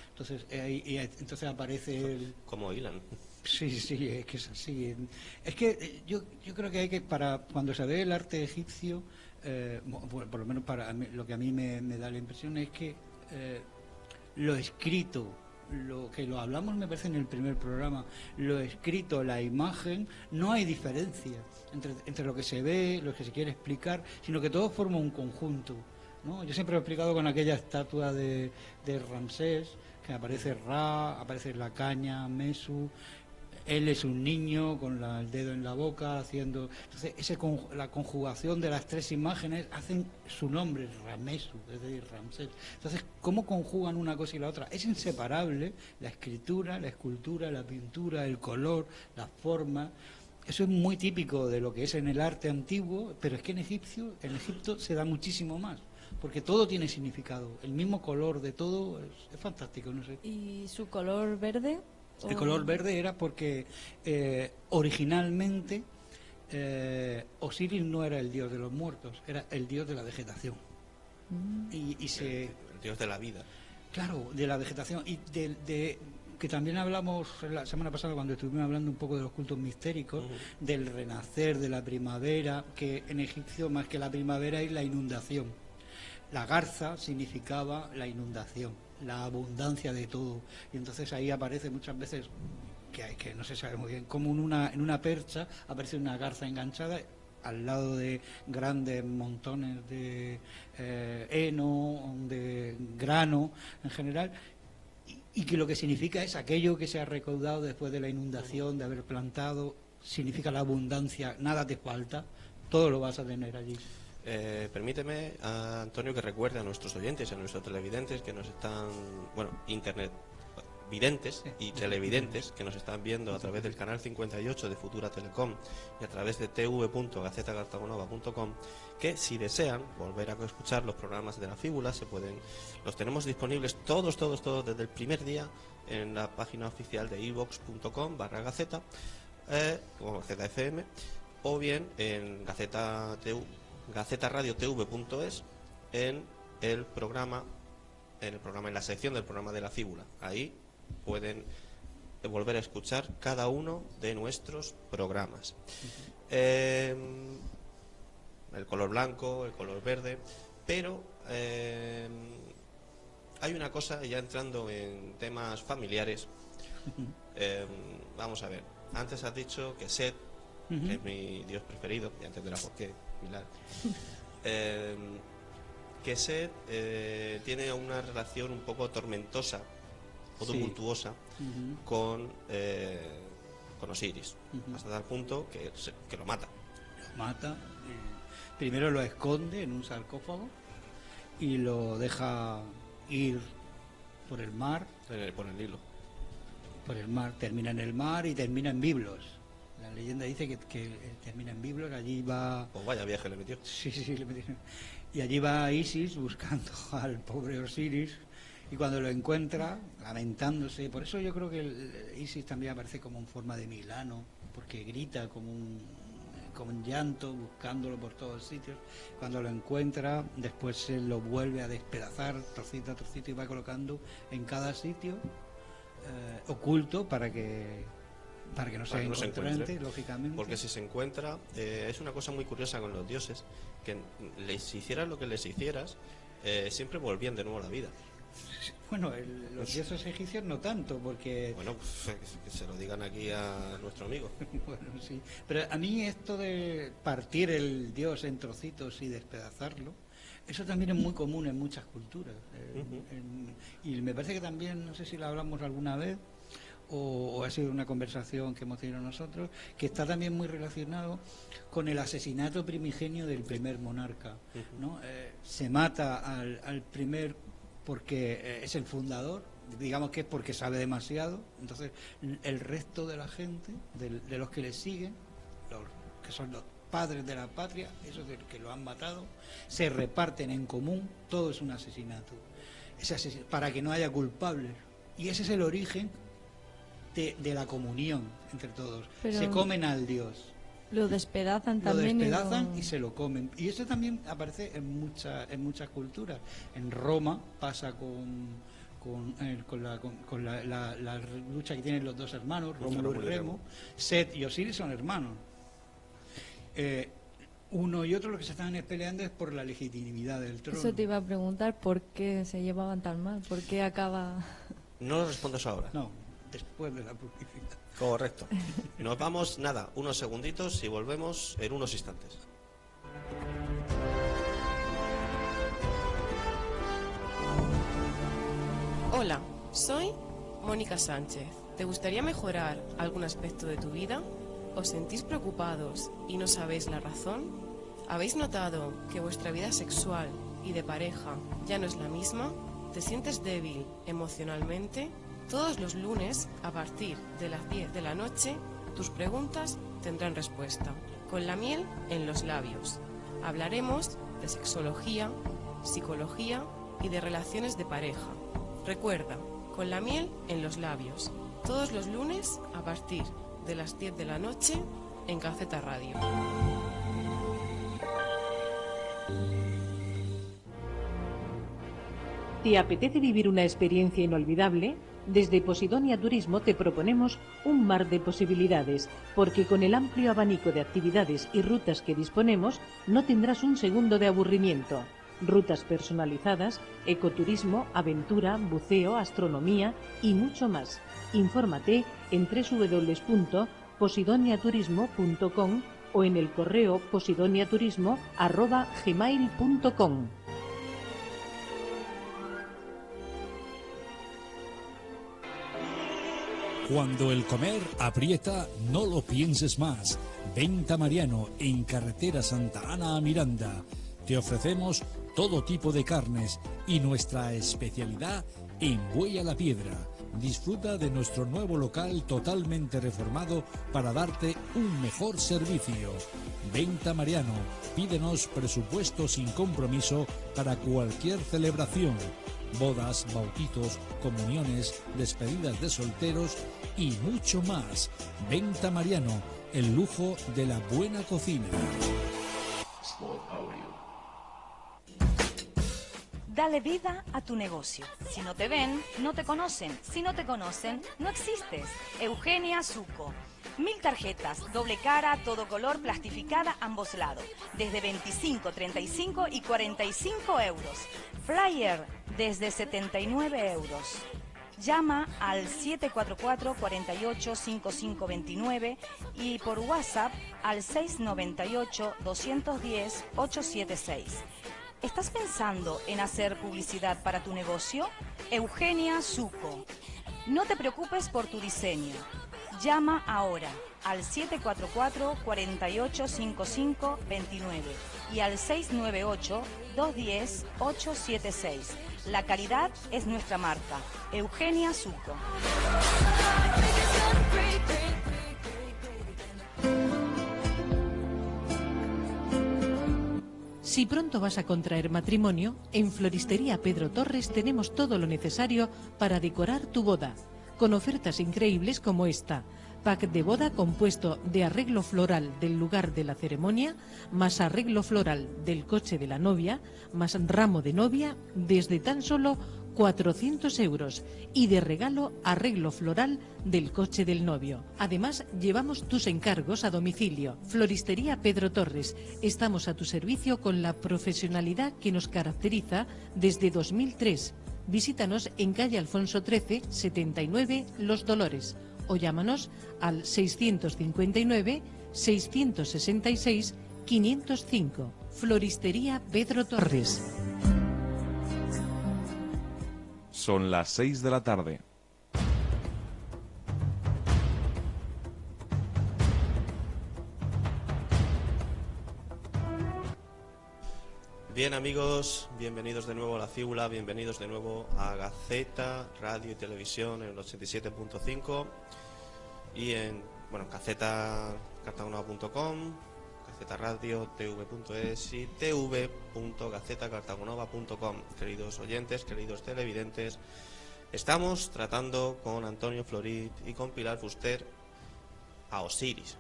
Entonces, entonces aparece el... Como hilan. Sí, es que es así. Es que yo creo que hay que, cuando se ve el arte egipcio, por lo menos para mí, lo que a mí me da la impresión es que lo escrito, lo que lo hablamos me parece en el primer programa, lo escrito, la imagen, no hay diferencia entre lo que se ve, lo que se quiere explicar, sino que todo forma un conjunto, ¿no? Yo siempre he explicado con aquella estatua de Ramsés, que aparece Ra, aparece la caña, Mesu, él es un niño con el dedo en la boca haciendo... Entonces la conjugación de las 3 imágenes hacen su nombre, Ramesu, es decir, Ramsés. Entonces, ¿cómo conjugan una cosa y la otra? Es inseparable la escritura, la escultura, la pintura, el color, la forma. Eso es muy típico de lo que es en el arte antiguo, pero es que en Egipto se da muchísimo más, porque todo tiene significado. El mismo color de todo es fantástico, no sé. ¿Y su color verde? El color verde era porque originalmente Osiris no era el dios de los muertos, era el dios de la vegetación. El dios de la vida. Claro, de la vegetación. Y que también hablamos la semana pasada cuando estuvimos hablando un poco de los cultos mistéricos, del renacer, de la primavera, que en egipcio más que la primavera es la inundación. La garza significaba la inundación, la abundancia de todo, y entonces ahí aparece muchas veces que no se sabe muy bien, como en una percha aparece una garza enganchada al lado de grandes montones de heno, de grano en general, y que lo que significa es aquello que se ha recaudado después de la inundación, de haber plantado, significa la abundancia, nada te falta, todo lo vas a tener allí. Permíteme, Antonio, que recuerde a nuestros oyentes, a nuestros televidentes que nos están, internet videntes y televidentes que nos están viendo a través del canal 58 de Futura Telecom y a través de tv.gacetacartagonova.com, que si desean volver a escuchar los programas de la Fíbula, los tenemos disponibles todos desde el primer día en la página oficial de ivox.com/gaceta o ZFM, o bien en gacetaradiotv.es en la sección del programa de la Fíbula. Ahí pueden volver a escuchar cada uno de nuestros programas. El color blanco, el color verde, pero hay una cosa, ya entrando en temas familiares. Vamos a ver, antes has dicho que Set que es mi dios preferido, ya entenderás por qué, Pilar. Que Set tiene una relación un poco tormentosa o tumultuosa con Osiris, hasta tal punto que lo mata. Lo mata, primero lo esconde en un sarcófago y lo deja ir por el mar. Por el Nilo. Por el mar, termina en el mar y termina en Biblos. La leyenda dice que termina en Biblos, allí va... Pues vaya viaje le metió. Sí, le metió. Y allí va Isis buscando al pobre Osiris, y cuando lo encuentra, lamentándose, por eso yo creo que Isis también aparece como en forma de Milano, porque grita como un llanto, buscándolo por todos sitios. Cuando lo encuentra, después se lo vuelve a despedazar, trocito a trocito, y va colocando en cada sitio oculto para que no se encuentre, lógicamente. Porque si se encuentra, es una cosa muy curiosa con los dioses, que les hicieras lo que les hicieras, siempre volvían de nuevo a la vida. Bueno, los dioses egipcios no tanto, porque... Bueno, pues, que se lo digan aquí a nuestro amigo. Bueno, sí. Pero a mí esto de partir el dios en trocitos y despedazarlo, eso también es muy común en muchas culturas. Y me parece que también, no sé si lo hablamos alguna vez, o ha sido una conversación que hemos tenido nosotros, que está también muy relacionado con el asesinato primigenio del primer monarca, ¿no? Se mata al primer porque es el fundador, digamos que es porque sabe demasiado, entonces el resto de la gente, de los que le siguen, los que son los padres de la patria, esos que lo han matado, se reparten en común, todo es un asesinato, para que no haya culpables, y ese es el origen de la comunión entre todos. Pero se comen al dios. Lo despedazan también. Lo despedazan y se lo comen. Y eso también aparece en muchas culturas. En Roma pasa con la lucha que tienen los dos hermanos, Rómulo y Remo. Set y Osiris son hermanos. Uno y otro lo que se están peleando es por la legitimidad del trono. Eso te iba a preguntar, ¿por qué se llevaban tan mal? ¿Por qué acaba...? No lo respondes ahora. No, después de la publicidad. Correcto. Nos vamos, unos segunditos y volvemos en unos instantes. Hola, soy Mónica Sánchez. ¿Te gustaría mejorar algún aspecto de tu vida? ¿Os sentís preocupados y no sabéis la razón? ¿Habéis notado que vuestra vida sexual y de pareja ya no es la misma? ¿Te sientes débil emocionalmente? Todos los lunes, a partir de las 10 de la noche, tus preguntas tendrán respuesta. Con la miel en los labios. Hablaremos de sexología, psicología y de relaciones de pareja. Recuerda, con la miel en los labios. Todos los lunes, a partir de las 10 de la noche, en Gaceta Radio. ¿Te apetece vivir una experiencia inolvidable? Desde Posidonia Turismo te proponemos un mar de posibilidades, porque con el amplio abanico de actividades y rutas que disponemos, no tendrás un segundo de aburrimiento. Rutas personalizadas, ecoturismo, aventura, buceo, astronomía y mucho más. Infórmate en www.posidoniaturismo.com o en el correo posidoniaturismo@gmail.com. Cuando el comer aprieta, no lo pienses más. Venta Mariano, en carretera Santa Ana a Miranda. Te ofrecemos todo tipo de carnes y nuestra especialidad en buey a la piedra. Disfruta de nuestro nuevo local totalmente reformado para darte un mejor servicio. Venta Mariano, pídenos presupuesto sin compromiso para cualquier celebración. Bodas, bautizos, comuniones, despedidas de solteros y mucho más. Venta Mariano, el lujo de la buena cocina. Dale vida a tu negocio. Si no te ven, no te conocen. Si no te conocen, no existes. Eugenia Zucco. 1000 tarjetas, doble cara, todo color, plastificada, ambos lados. Desde 25, 35 y 45 euros. Flyer, desde 79 euros. Llama al 744-485529 y por WhatsApp al 698-210-876. ¿Estás pensando en hacer publicidad para tu negocio? Eugenia Zucco. No te preocupes por tu diseño. Llama ahora al 744-485529 y al 698-210-876. La calidad es nuestra marca. Eugenia Zucco. Si pronto vas a contraer matrimonio, en Floristería Pedro Torres tenemos todo lo necesario para decorar tu boda, con ofertas increíbles como esta. Pack de boda compuesto de arreglo floral del lugar de la ceremonia, más arreglo floral del coche de la novia, más ramo de novia, desde tan solo 400 euros y de regalo arreglo floral del coche del novio. Además, llevamos tus encargos a domicilio. Floristería Pedro Torres. Estamos a tu servicio con la profesionalidad que nos caracteriza desde 2003. Visítanos en calle Alfonso XIII, 79, Los Dolores, o llámanos al 659-666-505. Floristería Pedro Torres. Son las 6 de la tarde. Bien, amigos, bienvenidos de nuevo a La Fíbula, bienvenidos de nuevo a Gaceta, Radio y Televisión en el 87.5 y en, gacetacartagonova.com, Gaceta Radio, tv.es y tv.gacetacartagonova.com. Queridos oyentes, queridos televidentes, estamos tratando con Antonio Florit y con Pilar Fuster a Osiris.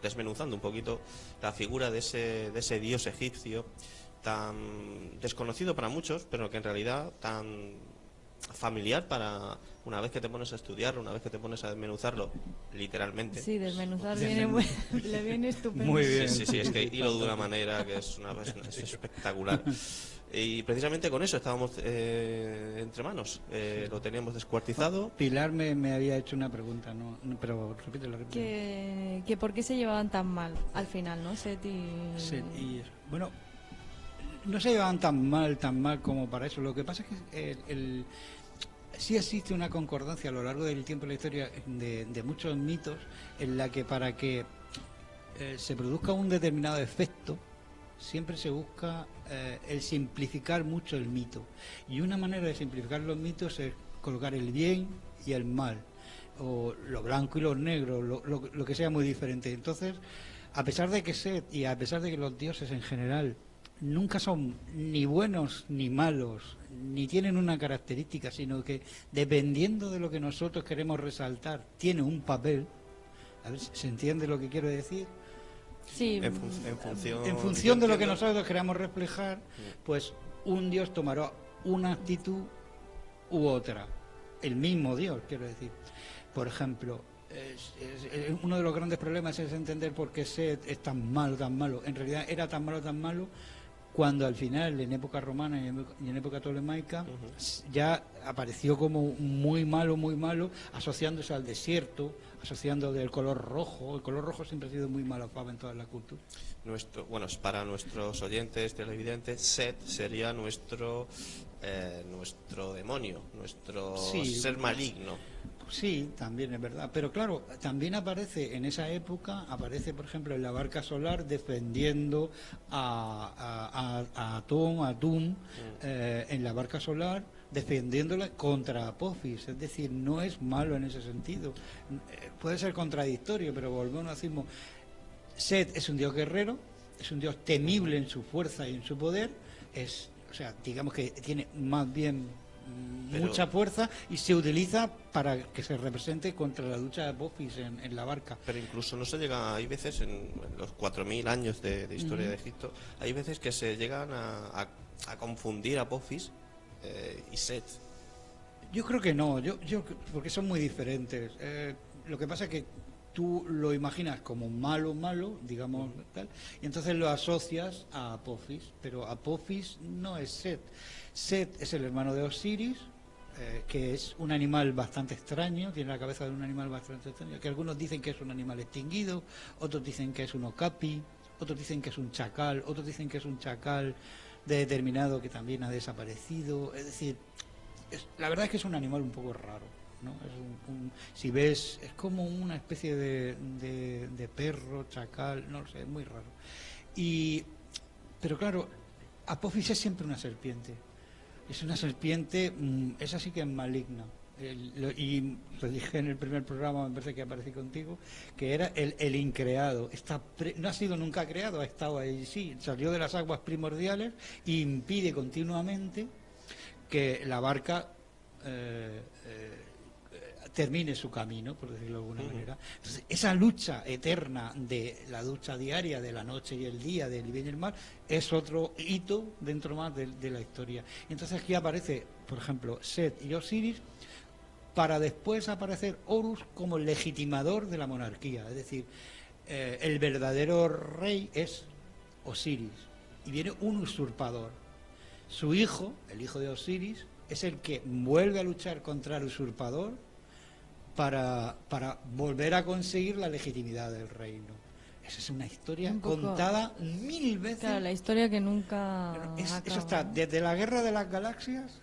Desmenuzando un poquito la figura de ese dios egipcio tan desconocido para muchos, pero que en realidad tan familiar para una vez que te pones a estudiarlo, una vez que te pones a desmenuzarlo, literalmente. Sí, desmenuzar le viene estupendo. Muy bien. Sí, es que hilo de una manera que es espectacular. Y precisamente con eso estábamos entre manos. Lo teníamos descuartizado. Pilar me había hecho una pregunta, pero repítelo. Que ¿por qué se llevaban tan mal al final, no? Set y... Bueno, no se llevaban tan mal como para eso. Lo que pasa es que sí existe una concordancia a lo largo del tiempo de la historia de muchos mitos en la que para que se produzca un determinado efecto siempre se busca el simplificar mucho el mito, y una manera de simplificar los mitos es colocar el bien y el mal, o lo blanco y lo negro, lo que sea muy diferente. Entonces, a pesar de que Set y a pesar de que los dioses en general nunca son ni buenos ni malos, ni tienen una característica, sino que dependiendo de lo que nosotros queremos resaltar, tiene un papel. A ver, ¿se entiende lo que quiero decir? Sí. En función de lo que nosotros queramos reflejar, pues un dios tomará una actitud u otra. El mismo dios, quiero decir. Por ejemplo, uno de los grandes problemas es entender por qué Set es tan malo. En realidad era tan malo cuando al final, en época romana y en época tolemaica, ya apareció como muy malo, asociándose al desierto, asociando del color rojo. El color rojo siempre ha sido muy mala fama en toda la cultura. Para nuestros oyentes televidentes, Set sería nuestro demonio, nuestro ser maligno. Sí, también es verdad. Pero claro, también aparece en esa época, por ejemplo, en la barca solar defendiendo a Atum, en la barca solar, defendiéndola contra Apophis. Es decir, no es malo en ese sentido. Puede ser contradictorio, pero volvemos a decir, Set es un dios guerrero, es un dios temible en su fuerza y en su poder, digamos que tiene más bien mucha fuerza y se utiliza para que se represente contra la lucha de Apophis en la barca. Pero incluso no se llega, hay veces en los 4.000 años de historia de Egipto, hay veces que se llegan a confundir Apophis y Set. Yo creo que no, porque son muy diferentes. Lo que pasa es que tú lo imaginas como malo, digamos, tal, y entonces lo asocias a Apophis, pero Apophis no es Set. Set es el hermano de Osiris, que es un animal bastante extraño, tiene la cabeza de un animal bastante extraño, que algunos dicen que es un animal extinguido, otros dicen que es un okapi, otros dicen que es un chacal, otros dicen que es un chacal de determinado que también ha desaparecido. Es decir, la verdad es que es un animal un poco raro, ¿no? Si ves, es como una especie de perro, chacal, no lo sé, es muy raro. Pero claro, Apophis es siempre una serpiente. Es una serpiente, esa sí que es maligna. Y lo dije en el primer programa, me parece que aparecí contigo, que era el increado. No ha sido nunca creado, ha estado ahí, sí, salió de las aguas primordiales e impide continuamente que la barca termine su camino, por decirlo de alguna manera. Entonces, esa lucha eterna de la ducha diaria, de la noche y el día, del bien y el mal, es otro hito dentro más de la historia. Entonces aquí aparece, por ejemplo, Set y Osiris, para después aparecer Horus como el legitimador de la monarquía. Es decir, el verdadero rey es Osiris, y viene un usurpador. Su hijo, el hijo de Osiris, es el que vuelve a luchar contra el usurpador para volver a conseguir la legitimidad del reino. Esa es una historia contada 1000 veces. Claro, la historia que nunca eso está desde la Guerra de las Galaxias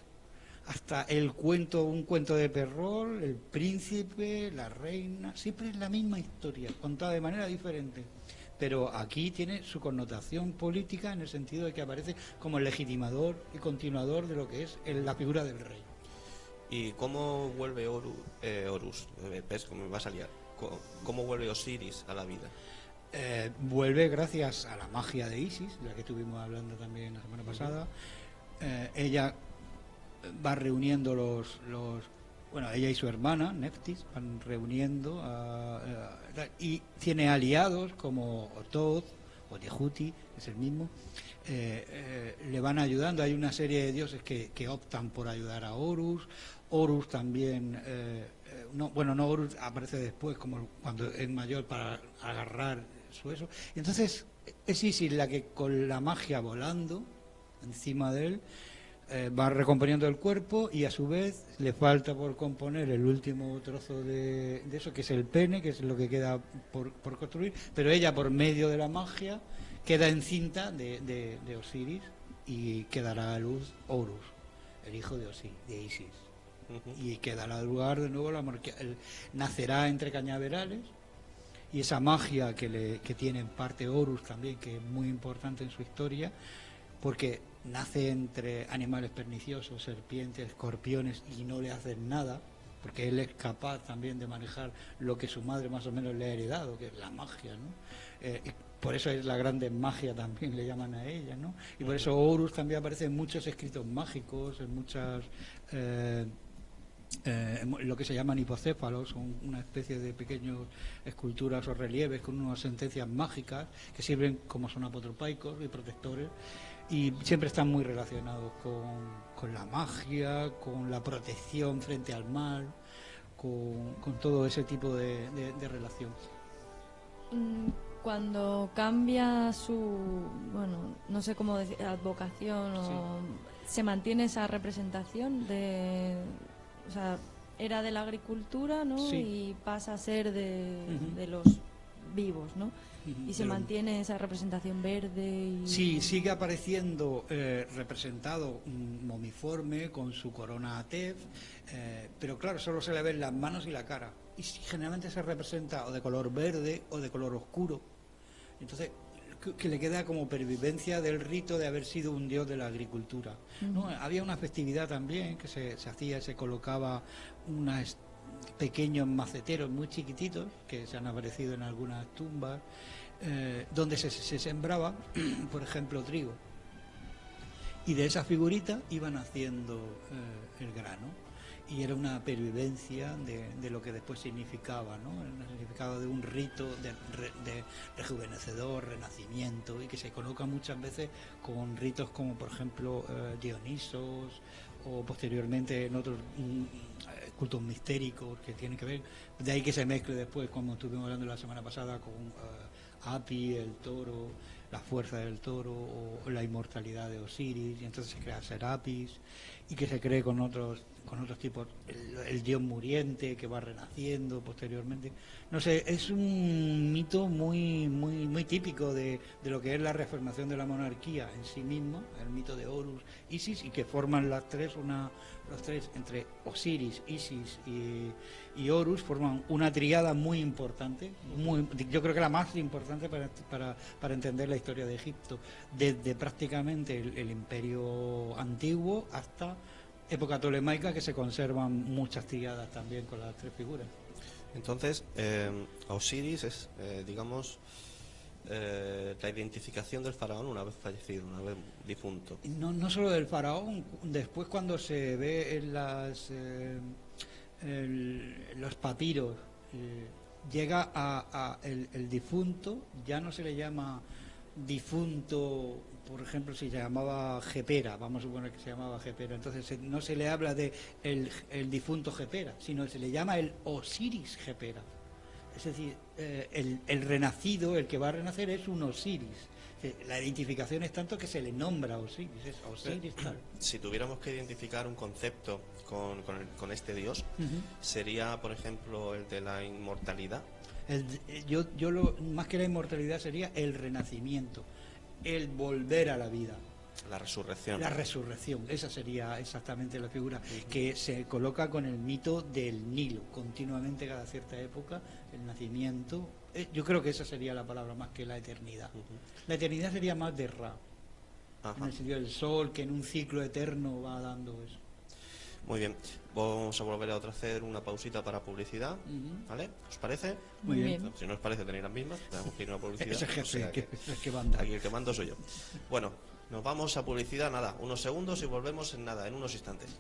hasta un cuento de Perrault, el príncipe, la reina. Siempre es la misma historia, contada de manera diferente. Pero aquí tiene su connotación política en el sentido de que aparece como el legitimador y continuador de lo que es la figura del rey. ¿Y cómo vuelve Horus? ¿Ves cómo me va a salir? ¿Cómo vuelve Osiris a la vida? Vuelve gracias a la magia de Isis, de la que estuvimos hablando también la semana pasada. Ella va reuniendo ella y su hermana, Neftis, van reuniendo y tiene aliados como Thoth o Tehuti, que es el mismo, le van ayudando. Hay una serie de dioses que optan por ayudar a Horus. Horus también, Horus aparece después, como cuando es mayor, para agarrar su eso. Y entonces es Isis la que con la magia volando encima de él va recomponiendo el cuerpo, y a su vez le falta por componer el último trozo de eso, que es el pene, que es lo que queda por construir, pero ella, por medio de la magia, queda encinta de Osiris, y quedará a luz Horus, el hijo de Isis. Y quedará lugar de nuevo la monarquía. Nacerá entre cañaverales, y esa magia que tiene en parte Horus también, que es muy importante en su historia, porque nace entre animales perniciosos, serpientes, escorpiones, y no le hacen nada, porque él es capaz también de manejar lo que su madre más o menos le ha heredado, que es la magia, ¿no? Y por eso es la grande magia también, le llaman a ella, ¿no? Y por eso Horus también aparece en muchos escritos mágicos, en muchas lo que se llaman hipocéfalos, son una especie de pequeñas esculturas o relieves con unas sentencias mágicas que sirven como son apotropaicos y protectores, y siempre están muy relacionados con la magia, con la protección frente al mal, con todo ese tipo de relación. Cuando cambia no sé cómo decir, advocación, se mantiene esa representación o sea, era de la agricultura, ¿no? Sí. Y pasa a ser de los vivos, ¿no? Y se mantiene esa representación verde. Sí, sigue apareciendo representado momiforme con su corona Atef, pero claro, solo se le ven las manos y la cara. Y generalmente se representa o de color verde o de color oscuro. Entonces, que le queda como pervivencia del rito de haber sido un dios de la agricultura, ¿no? Había una festividad también que se hacía, se colocaba unos pequeños maceteros muy chiquititos que se han aparecido en algunas tumbas, donde se sembraba, por ejemplo, trigo, y de esa figurita iban haciendo el grano. Y era una pervivencia de lo que después significaba, ¿no? El significado de un rito de rejuvenecedor, renacimiento, y que se coloca muchas veces con ritos como, por ejemplo, Dionisos, o posteriormente en otros cultos mistéricos que tienen que ver. De ahí que se mezcle después, como estuvimos hablando la semana pasada, con Api, el toro, la fuerza del toro o la inmortalidad de Osiris, y entonces se crea Serapis, y que se cree con otros tipos, el dios muriente que va renaciendo posteriormente. No sé, es un mito muy típico de lo que es la reafirmación de la monarquía en sí misma, el mito de Horus, Isis, y que forman los tres entre Osiris, Isis y Horus, forman una tríada muy importante, yo creo que la más importante para entender la historia de Egipto, desde prácticamente el imperio antiguo hasta época tolemaica, que se conservan muchas tríadas también con las tres figuras. Entonces, Osiris es, digamos, la identificación del faraón una vez fallecido, una vez difunto. No solo del faraón, después cuando se ve en los papiros, llega a el difunto, ya no se le llama difunto. Por ejemplo, si se llamaba Gepera, vamos a suponer que se llamaba Gepera, entonces no se le habla de el difunto Gepera, sino se le llama el Osiris Gepera. Es decir, el renacido, el que va a renacer, es un Osiris. La identificación es tanto que se le nombra Osiris, es Osiris tal. Si tuviéramos que identificar un concepto con este dios, sería, por ejemplo, el de la inmortalidad. Más que la inmortalidad sería el renacimiento, el volver a la vida. La resurrección. La resurrección, esa sería exactamente la figura, que se coloca con el mito del Nilo, continuamente cada cierta época, el nacimiento. Yo creo que esa sería la palabra más que la eternidad. La eternidad sería más de Ra, en el sentido del sol, que en un ciclo eterno va dando eso. Muy bien, vamos a volver a hacer una pausita para publicidad, ¿vale? ¿Os parece? Muy bien. Si no os parece, tenéis las mismas, tenemos que ir a una publicidad. Ese jefe, o sea que manda. Aquí el que mando soy yo. Bueno, nos vamos a publicidad, nada, unos segundos y volvemos en nada, en unos instantes.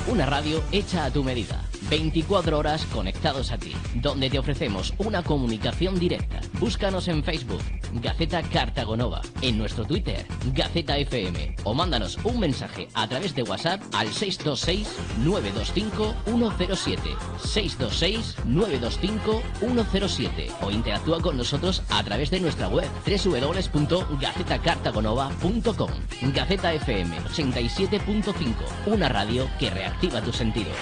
Una radio hecha a tu medida, 24 horas conectados a ti, donde te ofrecemos una comunicación directa. Búscanos en Facebook, Gaceta Cartagonova, en nuestro Twitter, Gaceta FM, o mándanos un mensaje a través de WhatsApp al 626-925-107, 626-925-107, o interactúa con nosotros a través de nuestra web www.gacetacartagonova.com. Gaceta FM 87.5, una radio que reactiva tus sentidos.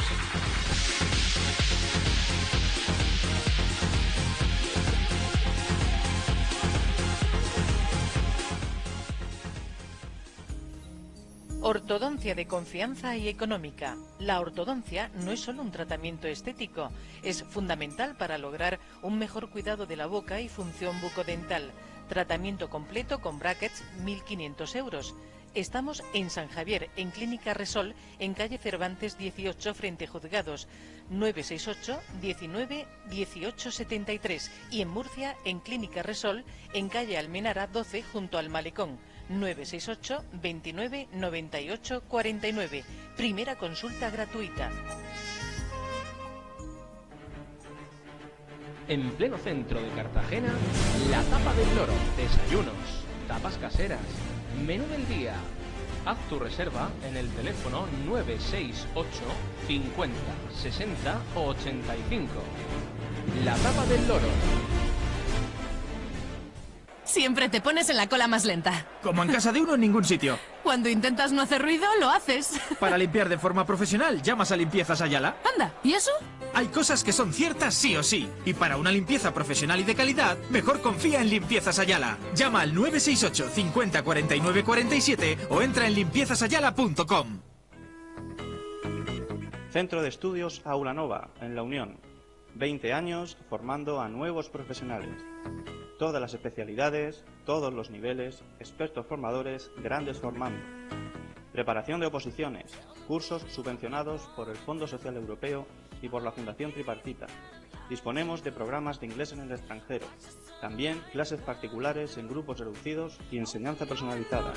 Ortodoncia de confianza y económica. La ortodoncia no es solo un tratamiento estético, es fundamental para lograr un mejor cuidado de la boca y función bucodental. Tratamiento completo con brackets, 1.500 euros. Estamos en San Javier, en Clínica Resol, en calle Cervantes 18, frente Juzgados, 968 19 18 73, y en Murcia, en Clínica Resol, en calle Almenara 12, junto al Malecón, 968 29 98 49. Primera consulta gratuita. En pleno centro de Cartagena, la Tapa del Loro. Desayunos, tapas caseras, menú del día. Haz tu reserva en el teléfono 968 50 60 85. La Tapa del Loro. Siempre te pones en la cola más lenta. Como en casa de uno en ningún sitio. Cuando intentas no hacer ruido, lo haces. Para limpiar de forma profesional, llamas a Limpiezas Ayala. Anda, ¿y eso? Hay cosas que son ciertas sí o sí. Y para una limpieza profesional y de calidad, mejor confía en Limpiezas Ayala. Llama al 968 50 49 47 o entra en limpiezasayala.com. Centro de Estudios Aula Nova, en La Unión. 20 años formando a nuevos profesionales. Todas las especialidades, todos los niveles, expertos formadores, grandes formando. Preparación de oposiciones, cursos subvencionados por el Fondo Social Europeo y por la Fundación Tripartita. Disponemos de programas de inglés en el extranjero. También clases particulares en grupos reducidos y enseñanza personalizada.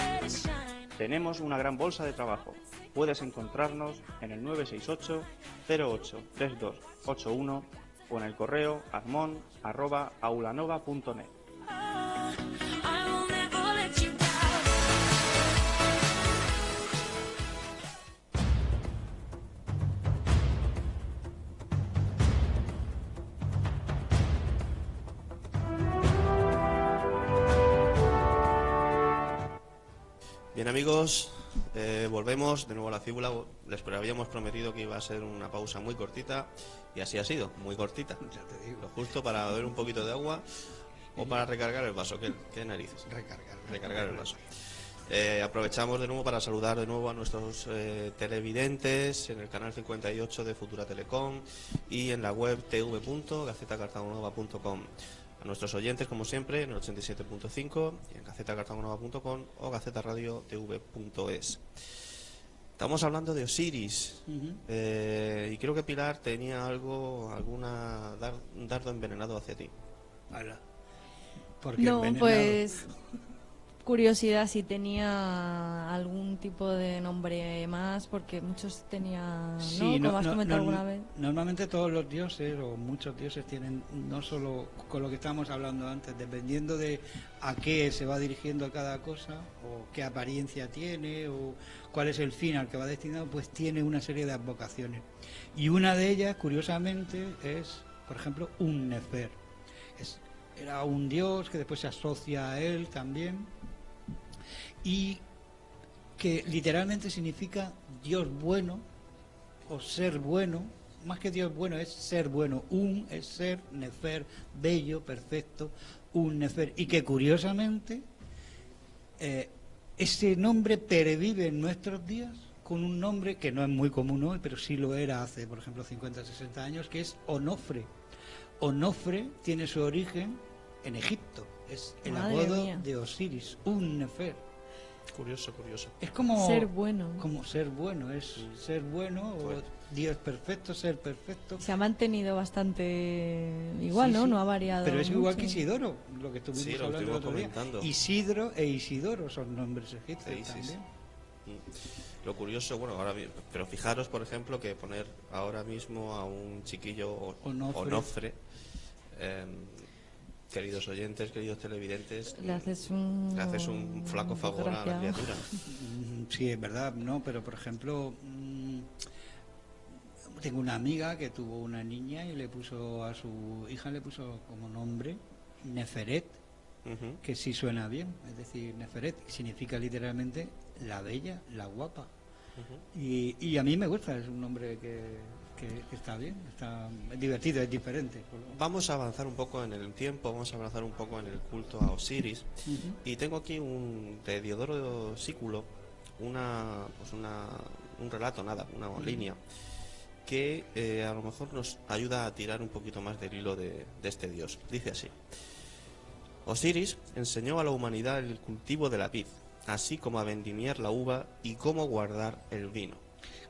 Tenemos una gran bolsa de trabajo. Puedes encontrarnos en el 968 08 3281 o en el correo admon@aulanova.net. Bien, amigos, volvemos de nuevo a la fíbula. Les habíamos prometido que iba a ser una pausa muy cortita y así ha sido, muy cortita. Ya te digo. Lo justo para beber un poquito de agua o para recargar el vaso. ¿Qué narices? Recargar el vaso. Aprovechamos de nuevo para saludar de nuevo a nuestros televidentes en el canal 58 de Futura Telecom y en la web tv.gacetacartagonova.com. A nuestros oyentes, como siempre, en el 87.5 y en gacetacartagonova.com o gacetaradiotv.es. Estamos hablando de Osiris y creo que Pilar tenía un dardo envenenado hacia ti. ¿Por qué No, envenenado? pues curiosidad si tenía algún tipo de nombre más, porque muchos tenían, Sí, ¿no? Como has comentado alguna vez. Normalmente todos los dioses o muchos dioses tienen, no solo con lo que estábamos hablando antes, dependiendo de a qué se va dirigiendo cada cosa o qué apariencia tiene o cuál es el fin al que va destinado, pues tiene una serie de advocaciones. Y una de ellas, curiosamente, es, por ejemplo, un Nefer. Era un dios que después se asocia a él también y que literalmente significa Dios bueno o ser bueno. Más que Dios bueno es ser bueno. Un es ser, Nefer, bello, perfecto, un Nefer. Y que curiosamente ese nombre pervive en nuestros días con un nombre que no es muy común hoy, pero sí lo era hace, por ejemplo, 50, 60 años, que es Onofre. Onofre tiene su origen en Egipto, es el apodo de Osiris, un Nefer. Curioso. Es como ser bueno. Como ser bueno, es ser bueno o Dios perfecto, ser perfecto. Se ha mantenido bastante igual, Sí, ¿no? sí. No ha variado. Pero es igual mucho. que Isidoro, lo que estuvimos Sí, lo hablando el otro día. comentando. Isidro e Isidoro son nombres egipcios también. Lo curioso, bueno, pero fijaros, por ejemplo, que poner ahora mismo a un chiquillo Onofre, queridos oyentes, queridos televidentes, le haces un flaco favor a la criatura. Sí, es verdad, no, pero por ejemplo, tengo una amiga que tuvo una niña y le puso a su hija como nombre Neferet, que sí suena bien, es decir, Neferet significa literalmente la bella, la guapa. Y a mí me gusta, es un nombre que está bien, está divertido, es diferente. Vamos a avanzar un poco en el tiempo, vamos a avanzar un poco en el culto a Osiris. Y tengo aquí de Diodoro Sículo un relato, una línea que a lo mejor nos ayuda a tirar un poquito más del hilo de este dios. Dice así: Osiris enseñó a la humanidad el cultivo de la vid, así como a vendimiar la uva y cómo guardar el vino.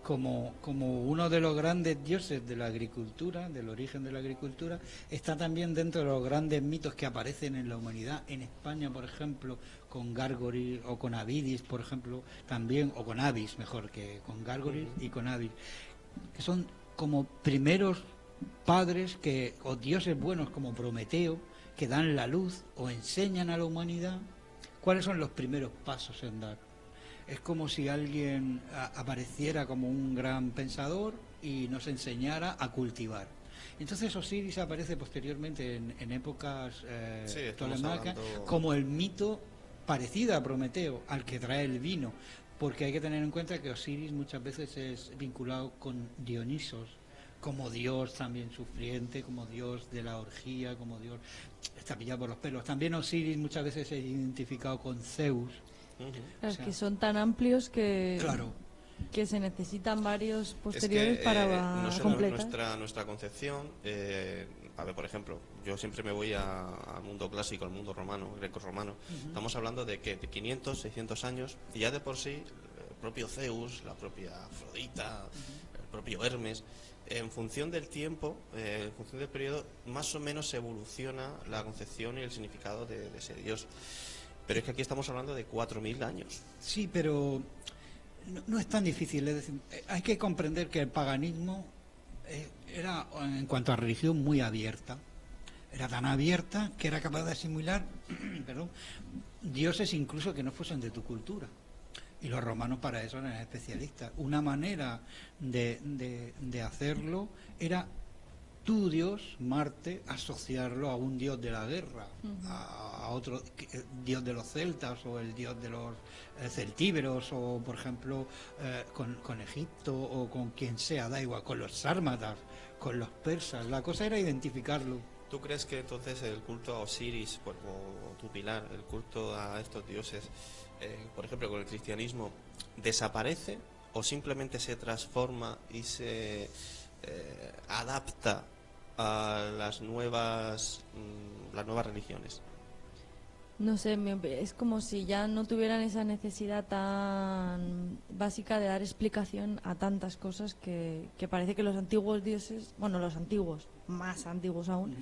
Como uno de los grandes dioses de la agricultura, del origen de la agricultura, está también dentro de los grandes mitos que aparecen en la humanidad. En España, por ejemplo, con Gárgoris o con Avidis, por ejemplo, también, o con Avis, mejor que con Gárgoris y con Avis, que son como primeros padres o dioses buenos como Prometeo, que dan la luz o enseñan a la humanidad cuáles son los primeros pasos en dar. Es como si alguien apareciera como un gran pensador y nos enseñara a cultivar. Entonces Osiris aparece posteriormente en épocas tolemacas como el mito parecido a Prometeo, al que trae el vino, porque hay que tener en cuenta que Osiris muchas veces es vinculado con Dionisos, como dios también sufriente, como dios de la orgía, como dios está pillado por los pelos. También Osiris muchas veces es identificado con Zeus. Claro, que son tan amplios que se necesitan varios posteriores para completar. Nuestra concepción, a ver, por ejemplo, yo siempre me voy al mundo clásico, al mundo romano, greco-romano. Estamos hablando de 500, 600 años, y ya de por sí el propio Zeus, la propia Afrodita, el propio Hermes, en función del tiempo, en función del periodo, más o menos se evoluciona la concepción y el significado de ese dios. Pero es que aquí estamos hablando de 4.000 años. Sí, pero no es tan difícil. Es decir, hay que comprender que el paganismo era, en cuanto a religión, muy abierta. Era tan abierta que era capaz de asimilar dioses incluso que no fuesen de tu cultura. Y los romanos para eso eran especialistas. Una manera de hacerlo era estudios, Marte, asociarlo a un dios de la guerra, a otro dios de los celtas o el dios de los celtíberos, o por ejemplo con Egipto o con quien sea, da igual, con los sármatas, con los persas. La cosa era identificarlo. ¿Tú crees que entonces el culto a Osiris, o tu pilar, el culto a estos dioses, por ejemplo con el cristianismo, desaparece o simplemente se transforma y se adapta a las nuevas religiones? No sé, es como si ya no tuvieran esa necesidad tan básica de dar explicación a tantas cosas que parece que los antiguos dioses, bueno, los antiguos, más antiguos aún,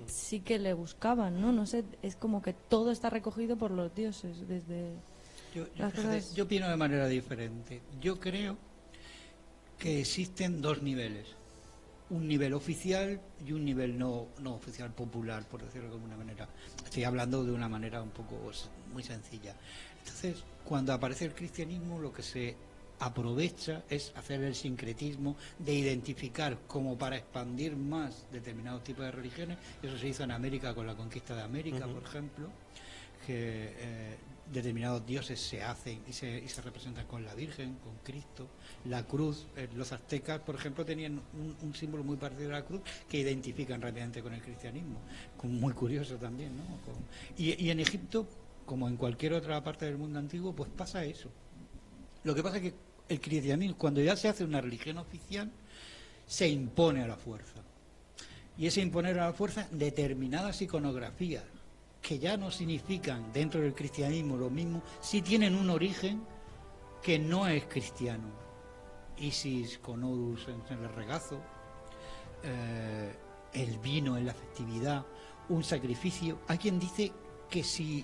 sí que le buscaban, ¿no? No sé, es como que todo está recogido por los dioses, desde las cosas... Yo opino de manera diferente. Yo creo que existen dos niveles. Un nivel oficial y un nivel no oficial, popular, por decirlo de alguna manera. Estoy hablando de una manera un poco muy sencilla. Entonces, cuando aparece el cristianismo, lo que se aprovecha es hacer el sincretismo de identificar como para expandir más determinados tipos de religiones. Eso se hizo en América con la conquista de América, por ejemplo, que determinados dioses se hacen y se representan con la Virgen, con Cristo, la cruz. Los aztecas, por ejemplo, tenían un símbolo muy parecido a la cruz que identifican rápidamente con el cristianismo, muy curioso también, ¿no? Y en Egipto, como en cualquier otra parte del mundo antiguo, pues pasa eso. Lo que pasa es que el cristianismo, cuando ya se hace una religión oficial, se impone a la fuerza. Y ese imponer a la fuerza determinadas iconografías, que ya no significan dentro del cristianismo lo mismo, sí tienen un origen que no es cristiano. Isis con Horus en el regazo, el vino en la festividad, un sacrificio. Hay quien dice que si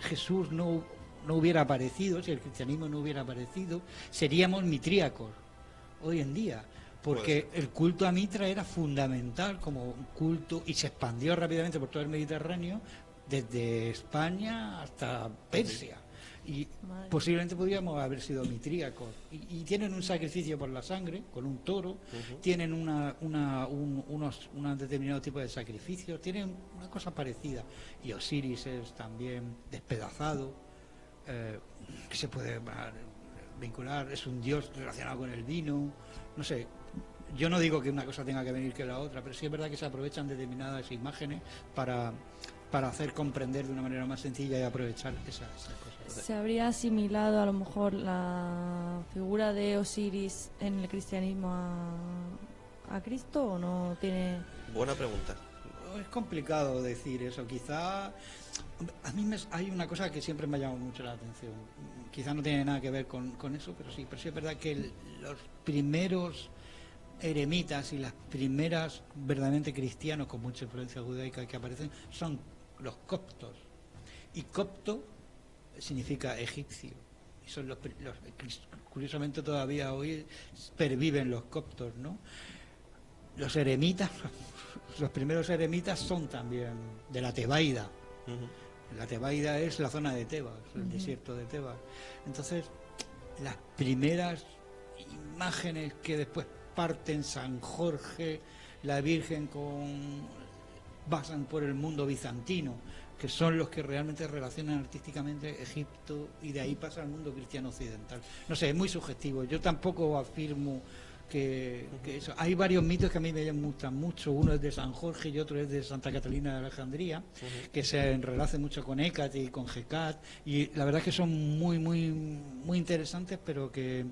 Jesús no hubiera aparecido, si el cristianismo no hubiera aparecido, seríamos mitríacos hoy en día, porque el culto a Mitra era fundamental como un culto y se expandió rápidamente por todo el Mediterráneo, desde España hasta Persia. Y posiblemente podríamos haber sido mitríacos. Y tienen un sacrificio por la sangre, con un toro, tienen unos determinados tipos de sacrificios, tienen una cosa parecida. Y Osiris es también despedazado, que se puede vincular, es un dios relacionado con el vino, no sé. Yo no digo que una cosa tenga que venir que la otra, pero sí es verdad que se aprovechan determinadas imágenes para hacer comprender de una manera más sencilla y aprovechar esas cosas. ¿Se habría asimilado a lo mejor la figura de Osiris en el cristianismo a Cristo o no tiene...? Buena pregunta. Es complicado decir eso. Quizá a mí hay una cosa que siempre me ha llamado mucho la atención. Quizá no tiene nada que ver con eso, pero sí es verdad que los primeros eremitas y las primeras verdaderamente cristianos con mucha influencia judaica que aparecen son los coptos, y copto significa egipcio, y son curiosamente todavía hoy perviven los coptos, ¿no? Los eremitas, los primeros eremitas son también de la Tebaida. La Tebaida es la zona de Tebas, el desierto de Tebas. Entonces, las primeras imágenes que después parten San Jorge, la Virgen pasan por el mundo bizantino, que son los que realmente relacionan artísticamente Egipto, y de ahí pasa al mundo cristiano occidental. No sé, es muy subjetivo. Yo tampoco afirmo que eso. Hay varios mitos que a mí me gustan mucho. Uno es de San Jorge y otro es de Santa Catalina de Alejandría, que se enlacen mucho con Hécate y con Hecat, y la verdad es que son muy, muy, muy interesantes, pero que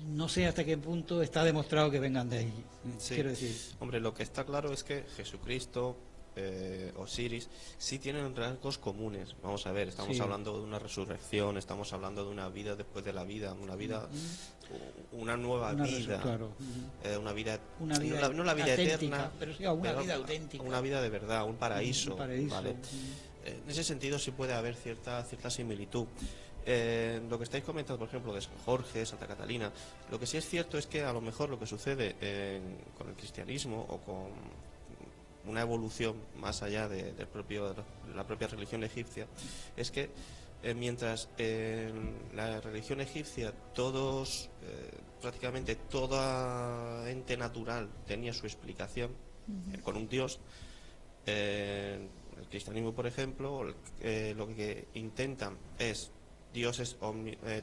no sé hasta qué punto está demostrado que vengan de ahí. Sí. Quiero decir. Hombre, lo que está claro es que Jesucristo, Osiris, sí tienen rasgos comunes. Vamos a ver, estamos hablando de una resurrección, estamos hablando de una vida después de la vida, una vida, una nueva vida, claro. Una vida no la vida eterna, pero sí, una vida auténtica, una vida de verdad, un paraíso. ¿Vale? En ese sentido sí puede haber cierta similitud. Lo que estáis comentando, por ejemplo, de San Jorge, Santa Catalina, lo que sí es cierto es que a lo mejor lo que sucede con el cristianismo o con una evolución más allá de la propia religión egipcia es que mientras en la religión egipcia todos, prácticamente todo ente natural tenía su explicación con un dios, el cristianismo, por ejemplo, lo que intentan es: Dios es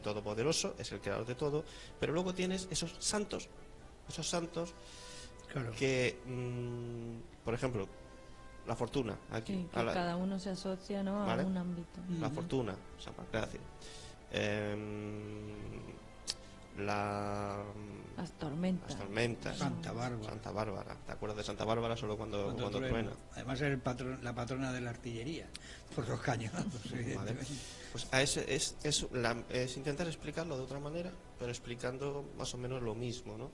todopoderoso, es el creador de todo, pero luego tienes esos santos claro, que, por ejemplo, la fortuna, aquí. Sí, que cada uno se asocia, ¿no?, ¿vale?, a un ámbito. La fortuna, San Pancracio. Las tormentas. Santa Bárbara. ¿Te acuerdas de Santa Bárbara solo cuando truena? Además es la patrona de la artillería, por los cañonazos, evidentemente. Pues es intentar explicarlo de otra manera, pero explicando más o menos lo mismo, ¿no?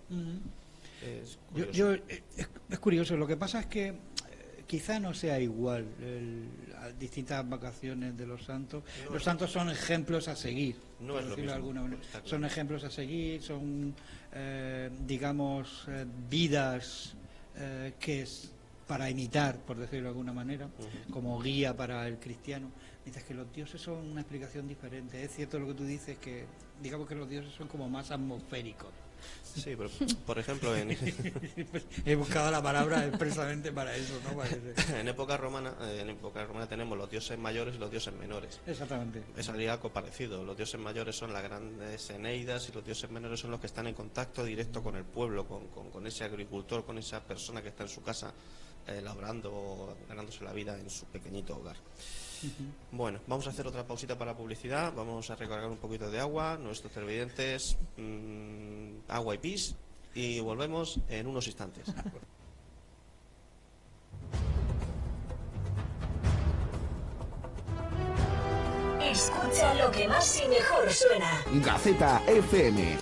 Es curioso. Es curioso. Lo que pasa es que quizá no sea igual las distintas vacaciones de los santos. Los santos son ejemplos a seguir. No es lo mismo. Son ejemplos a seguir, son, digamos, vidas que es para imitar, por decirlo de alguna manera, como guía para el cristiano. Mientras que los dioses son una explicación diferente. Es cierto lo que tú dices, que digamos que los dioses son como más atmosféricos. Sí, pero por ejemplo he buscado la palabra expresamente para eso, ¿no? En época romana tenemos los dioses mayores y los dioses menores. Exactamente. Es algo parecido. Los dioses mayores son las grandes Eneidas y los dioses menores son los que están en contacto directo con el pueblo, con ese agricultor, con esa persona que está en su casa labrando o ganándose la vida en su pequeñito hogar. Bueno, vamos a hacer otra pausita para publicidad, vamos a recargar un poquito de agua, nuestros televidentes, agua y pis, y volvemos en unos instantes. Escucha lo que más y mejor suena. Gaceta FM.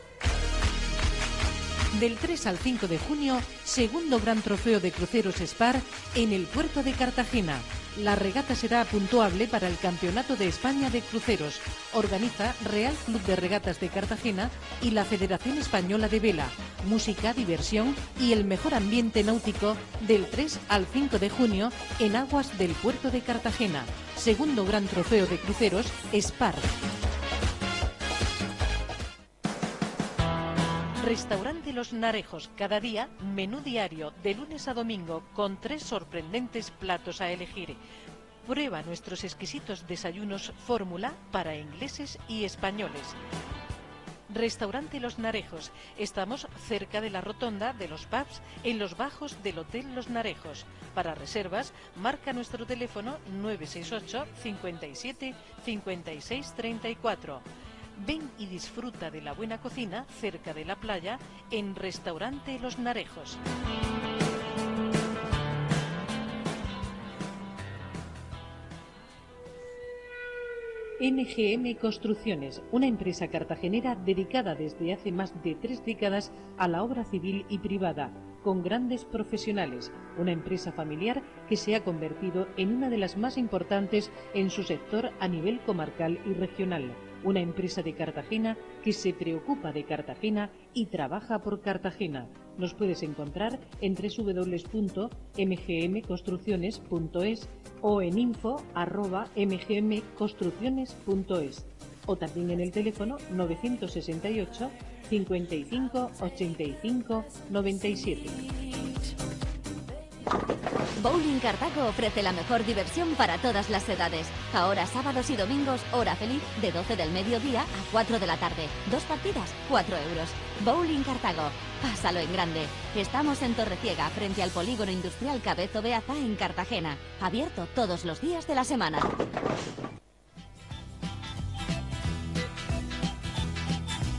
Del 3 al 5 de junio, segundo Gran Trofeo de Cruceros Spar en el puerto de Cartagena. La regata será puntuable para el Campeonato de España de Cruceros. Organiza Real Club de Regatas de Cartagena y la Federación Española de Vela. Música, diversión y el mejor ambiente náutico del 3 al 5 de junio en aguas del puerto de Cartagena. Segundo Gran Trofeo de Cruceros Spar. Restaurante Los Narejos, cada día, menú diario, de lunes a domingo, con 3 sorprendentes platos a elegir. Prueba nuestros exquisitos desayunos fórmula para ingleses y españoles. Restaurante Los Narejos, estamos cerca de la rotonda de los pubs, en los bajos del Hotel Los Narejos. Para reservas, marca nuestro teléfono 968 57 56 34. Ven y disfruta de la buena cocina cerca de la playa en Restaurante Los Narejos. MGM Construcciones, una empresa cartagenera dedicada desde hace más de 3 décadas a la obra civil y privada, con grandes profesionales, una empresa familiar que se ha convertido en una de las más importantes en su sector a nivel comarcal y regional. Una empresa de Cartagena que se preocupa de Cartagena y trabaja por Cartagena. Nos puedes encontrar en www.mgmconstrucciones.es o en info@mgmconstrucciones.es o también en el teléfono 968 55 85 97. Bowling Cartago ofrece la mejor diversión para todas las edades. Ahora sábados y domingos, hora feliz, de 12 del mediodía a 4 de la tarde. 2 partidas, 4 euros. Bowling Cartago, pásalo en grande. Estamos en Torreciega, frente al polígono industrial Cabezo Beaza, en Cartagena. Abierto todos los días de la semana.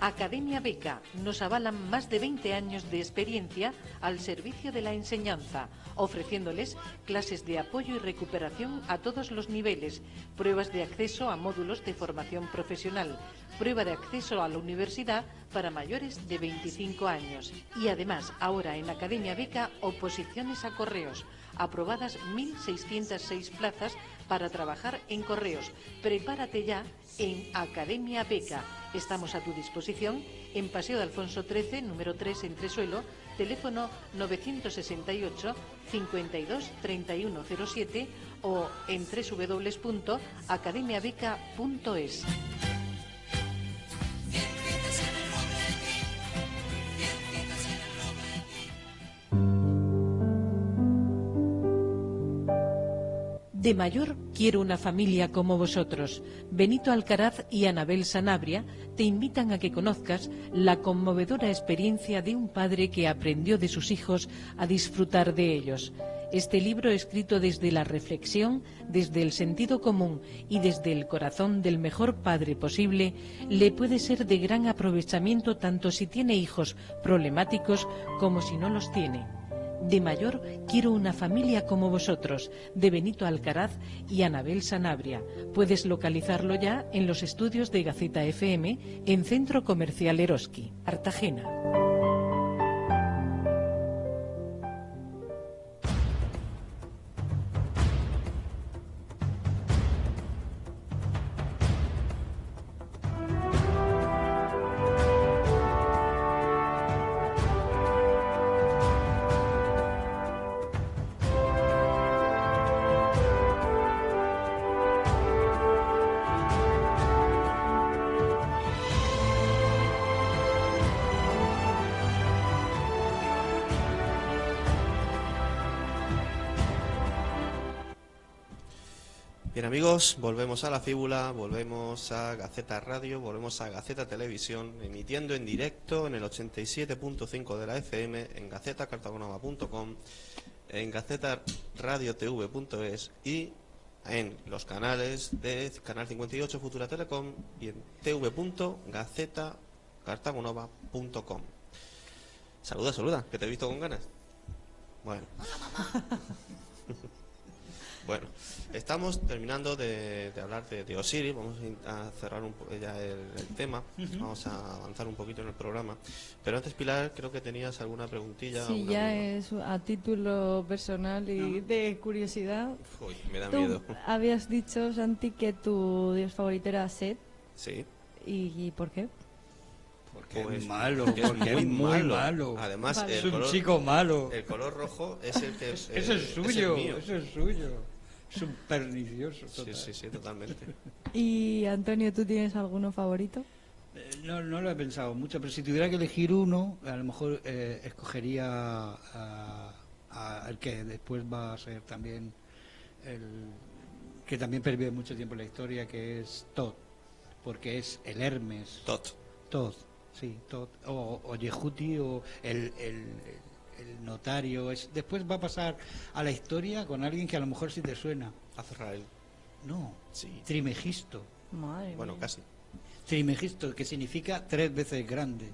Academia Beca. Nos avalan más de 20 años de experiencia al servicio de la enseñanza, ofreciéndoles clases de apoyo y recuperación a todos los niveles, pruebas de acceso a módulos de formación profesional, prueba de acceso a la universidad para mayores de 25 años. Y además, ahora en Academia Beca, oposiciones a correos. Aprobadas 1.606 plazas para trabajar en correos. Prepárate ya en Academia Beca. Estamos a tu disposición en Paseo de Alfonso XIII, número 3, Entresuelo, teléfono 968 52 3107 o en www.academiabeca.es. De mayor quiero una familia como vosotros. Benito Alcaraz y Anabel Sanabria te invitan a que conozcas la conmovedora experiencia de un padre que aprendió de sus hijos a disfrutar de ellos. Este libro, escrito desde la reflexión, desde el sentido común y desde el corazón del mejor padre posible, le puede ser de gran aprovechamiento tanto si tiene hijos problemáticos como si no los tiene. De mayor quiero una familia como vosotros, de Benito Alcaraz y Anabel Sanabria. Puedes localizarlo ya en los estudios de Gaceta FM en Centro Comercial Eroski, Cartagena. Bien amigos, volvemos a La Fíbula, volvemos a Gaceta Radio, volvemos a Gaceta Televisión, emitiendo en directo en el 87.5 de la FM, en gacetacartagonova.com, en gacetaradiotv.es y en los canales de Canal 58 Futura Telecom y en tv.gacetacartagonova.com. Saluda, que te he visto con ganas. Bueno. Bueno, estamos terminando de hablar de Osiris. Vamos a cerrar ya el tema. Vamos a avanzar un poquito en el programa. Pero antes, Pilar, creo que tenías alguna preguntilla. Sí, ya es a título personal y de curiosidad. Uy, me da Tú miedo. habías dicho, Santi, que tu dios favorito era Set. Sí. ¿Y por qué? Porque Pues, es malo, porque es muy malo. Además, Vale. Es un chico malo. El color rojo es el que Eso es suyo, mío. eso es suyo. Es un pernicioso. Total. Sí, totalmente. Y Antonio, ¿tú tienes alguno favorito? No lo he pensado mucho, pero si tuviera que elegir uno, a lo mejor escogería al que después va a ser también el que también pervive mucho tiempo en la historia, que es Thoth, porque es el Hermes. Thoth, sí, Thoth, o Yehuti, o el notario. Después va a pasar a la historia con alguien que a lo mejor sí te suena. Azrael. No, Sí. Trimegisto. Madre Bueno, mía. casi. Trimegisto, que significa 3 veces grande.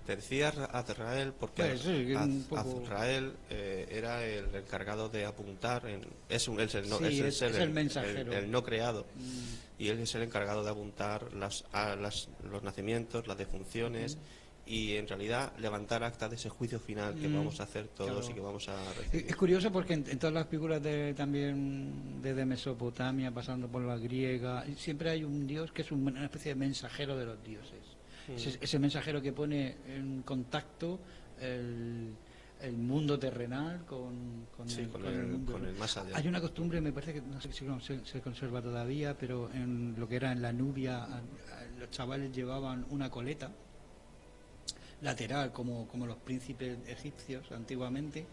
Te decía Azrael porque Pues sí, que un poco- Azrael era el encargado de apuntar, es el mensajero. el no creado, y él es el encargado de apuntar los nacimientos, las defunciones, y en realidad levantar acta de ese juicio final que vamos a hacer todos, claro. y que vamos a recibir. Es curioso porque en todas las figuras también desde Mesopotamia, pasando por la griega, siempre hay un dios que es una especie de mensajero de los dioses. Ese mensajero que pone en contacto el mundo terrenal con el más allá. Hay una costumbre, me parece que no sé si se conserva todavía, pero en lo que era en la Nubia, los chavales llevaban una coleta lateral como los príncipes egipcios antiguamente,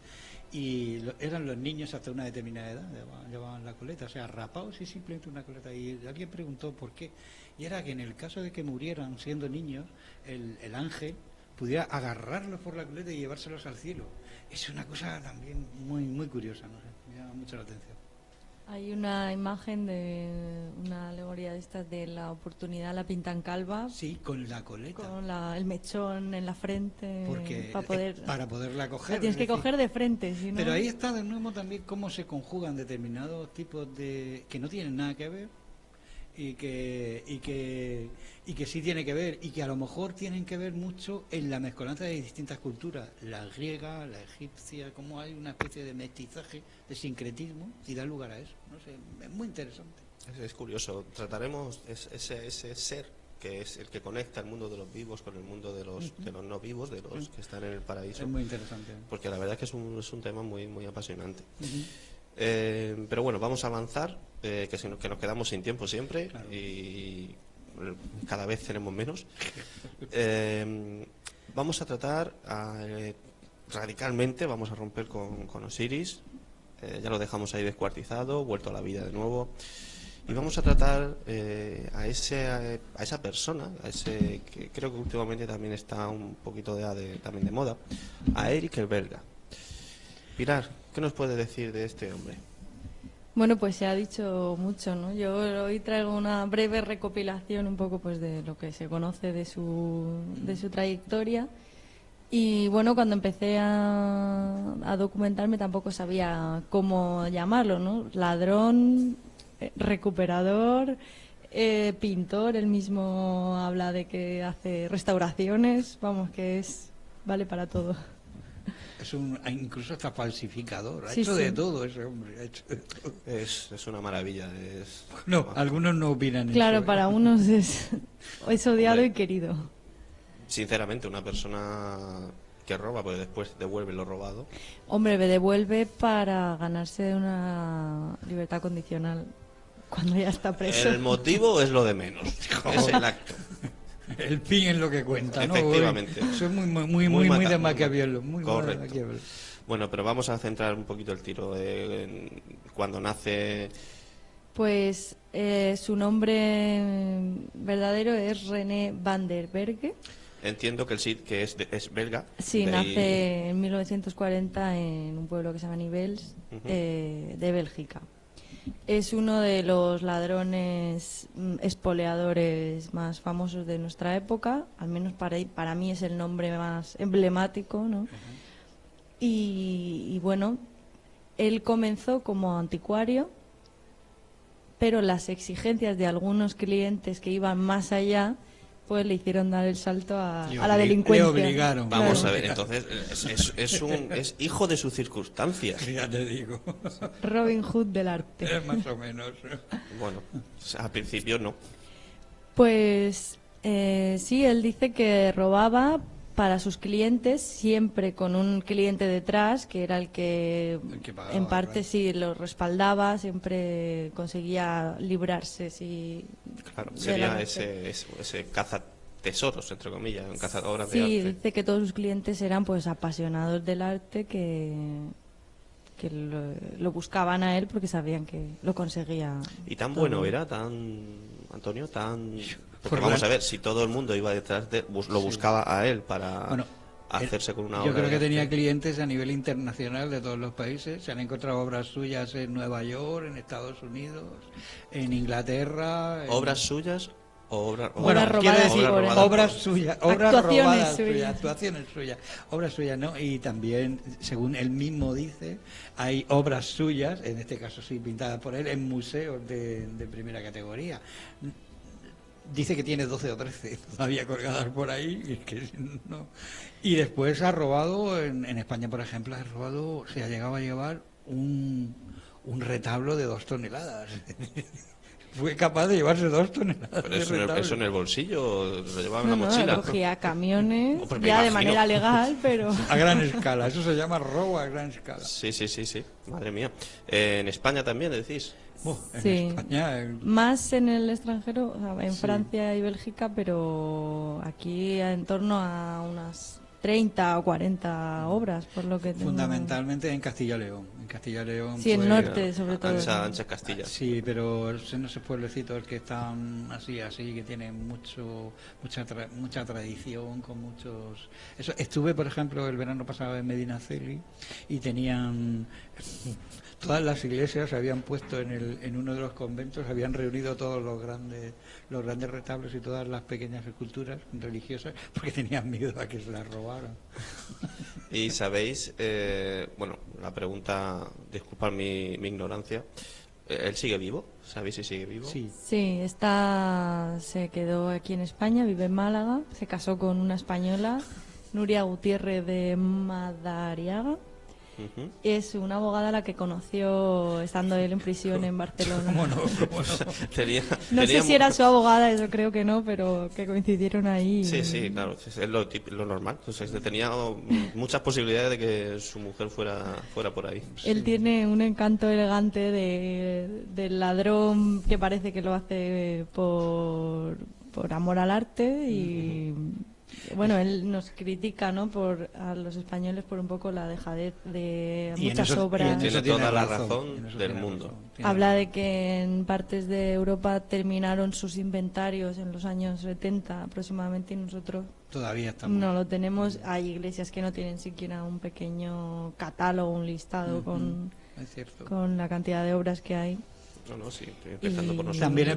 y eran los niños hasta una determinada edad, llevaban la coleta, o sea, rapados y simplemente una coleta. Y alguien preguntó por qué, y era que en el caso de que murieran siendo niños, el ángel pudiera agarrarlos por la coleta y llevárselos al cielo. Es una cosa también muy curiosa, no sé, me llama mucho la atención. Hay una imagen de una alegoría de estas de la oportunidad, la pintan calva. Sí, con la coleta. Con el mechón en la frente. Porque para poderla coger. La tienes que coger de frente, si no... Pero ahí está de nuevo también cómo se conjugan determinados tipos de que no tienen nada que ver y que sí tiene que ver, y que a lo mejor tienen que ver mucho en la mezcolanza de distintas culturas, la griega, la egipcia, como hay una especie de mestizaje, de sincretismo, y da lugar a eso. No sé, es muy interesante. Es curioso. Trataremos ese ser que es el que conecta el mundo de los vivos con el mundo de los no vivos, de los que están en el paraíso. Es muy interesante. Porque la verdad es que es un tema muy, muy apasionante. Pero bueno, vamos a avanzar, que nos quedamos sin tiempo siempre, claro. Y cada vez tenemos menos. Vamos a tratar radicalmente, vamos a romper con Osiris. Ya lo dejamos ahí descuartizado, vuelto a la vida de nuevo. Y vamos a tratar a esa persona, a ese que creo que últimamente también está un poquito también de moda, a Eric el Belga. Pilar, ¿qué nos puede decir de este hombre? Bueno, pues se ha dicho mucho, ¿no? Yo hoy traigo una breve recopilación un poco pues de lo que se conoce de su trayectoria. Y bueno, cuando empecé a documentarme tampoco sabía cómo llamarlo, ¿no? Ladrón, recuperador, pintor, él mismo habla de que hace restauraciones, vamos, que vale para todo. Incluso hasta falsificador, ha sí, hecho sí. de todo ese hombre, ha hecho de todo. Es una maravilla. No, algunos no opinan claro, eso. Para unos es odiado y querido. Sinceramente, una persona que roba, pues después devuelve lo robado. Hombre, devuelve para ganarse una libertad condicional cuando ya está preso. El motivo es lo de menos, es el acto. El fin es lo que cuenta, ¿no? Efectivamente. Eso es muy de Maquiavelo. Muy correcto. De Maquiavelo. Bueno, pero vamos a centrar un poquito el tiro. Cuando nace... Pues su nombre verdadero es René van der Berge. Entiendo que es belga. Sí, nace en 1940 en un pueblo que se llama Nivelles, de Bélgica. Es uno de los ladrones expoliadores más famosos de nuestra época, al menos para mí es el nombre más emblemático, ¿no? Y bueno, él comenzó como anticuario, pero las exigencias de algunos clientes que iban más allá pues le hicieron dar el salto a la delincuencia. Le obligaron. Vamos a ver, entonces es hijo de sus circunstancias. Ya te digo. Robin Hood del arte. Más o menos. Bueno, al principio no. Pues sí, él dice que robaba para sus clientes, siempre con un cliente detrás, que era el que pagaba, en parte claro. Sí lo respaldaba, siempre conseguía librarse. Sí, claro, sería ese caza tesoros, entre comillas, un cazador sí, de arte. Sí, dice que todos sus clientes eran pues apasionados del arte que lo buscaban a él porque sabían que lo conseguía. Y tan bueno era, Antonio, Porque vamos a ver, si todo el mundo iba detrás lo buscaba a él para hacerse con una obra. Yo creo que tenía clientes a nivel internacional de todos los países. Se han encontrado obras suyas en Nueva York, en Estados Unidos, en Inglaterra. ¿Obras suyas o obras robadas? Bueno, quiero decir, obras suyas, obras robadas suyas, actuaciones suyas, obras suyas, ¿no? Y también, según él mismo dice, hay obras suyas, en este caso sí, pintadas por él, en museos de primera categoría. Dice que tiene 12 o 13 todavía colgadas por ahí. Y después ha robado, en España por ejemplo, se ha llegado a llevar un retablo de 2 toneladas. Fue capaz de llevarse 2 toneladas. ¿Pero eso en el bolsillo? ¿Lo llevaba en la mochila? Cogía camiones, ya de manera legal, pero... A gran escala, eso se llama robo a gran escala. Sí, madre mía. ¿En España también, decís? Sí, España, más en el extranjero, o sea, en Francia y Bélgica, pero aquí en torno a unas 30 o 40 obras, por lo que tengo... Fundamentalmente en Castilla y León. En Castilla y León. Sí, en norte, sobre todo. Ancha Castilla. Sí, pero en esos pueblecitos que están así, que tienen mucha tradición, con muchos... Estuve, por ejemplo, el verano pasado en Medinaceli y tenían... Todas las iglesias se habían puesto en uno de los conventos, habían reunido todos los grandes retablos y todas las pequeñas esculturas religiosas porque tenían miedo a que se las robaran. Y sabéis, bueno, la pregunta, disculpad mi ignorancia, ¿Él sigue vivo? ¿Sabéis si sigue vivo? Sí. Sí, se quedó aquí en España, vive en Málaga, se casó con una española, Nuria Gutiérrez de Madariaga. Es una abogada a la que conoció estando él en prisión en Barcelona. ¿Cómo no? No sé si era su abogada, eso creo que no, pero que coincidieron ahí. Sí, claro, es lo normal. Entonces, tenía muchas posibilidades de que su mujer fuera por ahí. Él tiene un encanto elegante del ladrón que parece que lo hace por amor al arte y... Bueno, él nos critica, ¿no?, a los españoles por un poco la dejadez de muchas obras. Tiene toda la razón del mundo. Habla de que en partes de Europa terminaron sus inventarios en los años 70 aproximadamente y nosotros todavía estamos. No lo tenemos. Hay iglesias que no tienen siquiera un pequeño catálogo, un listado con la cantidad de obras que hay. No, sí, estoy empezando por nosotros. También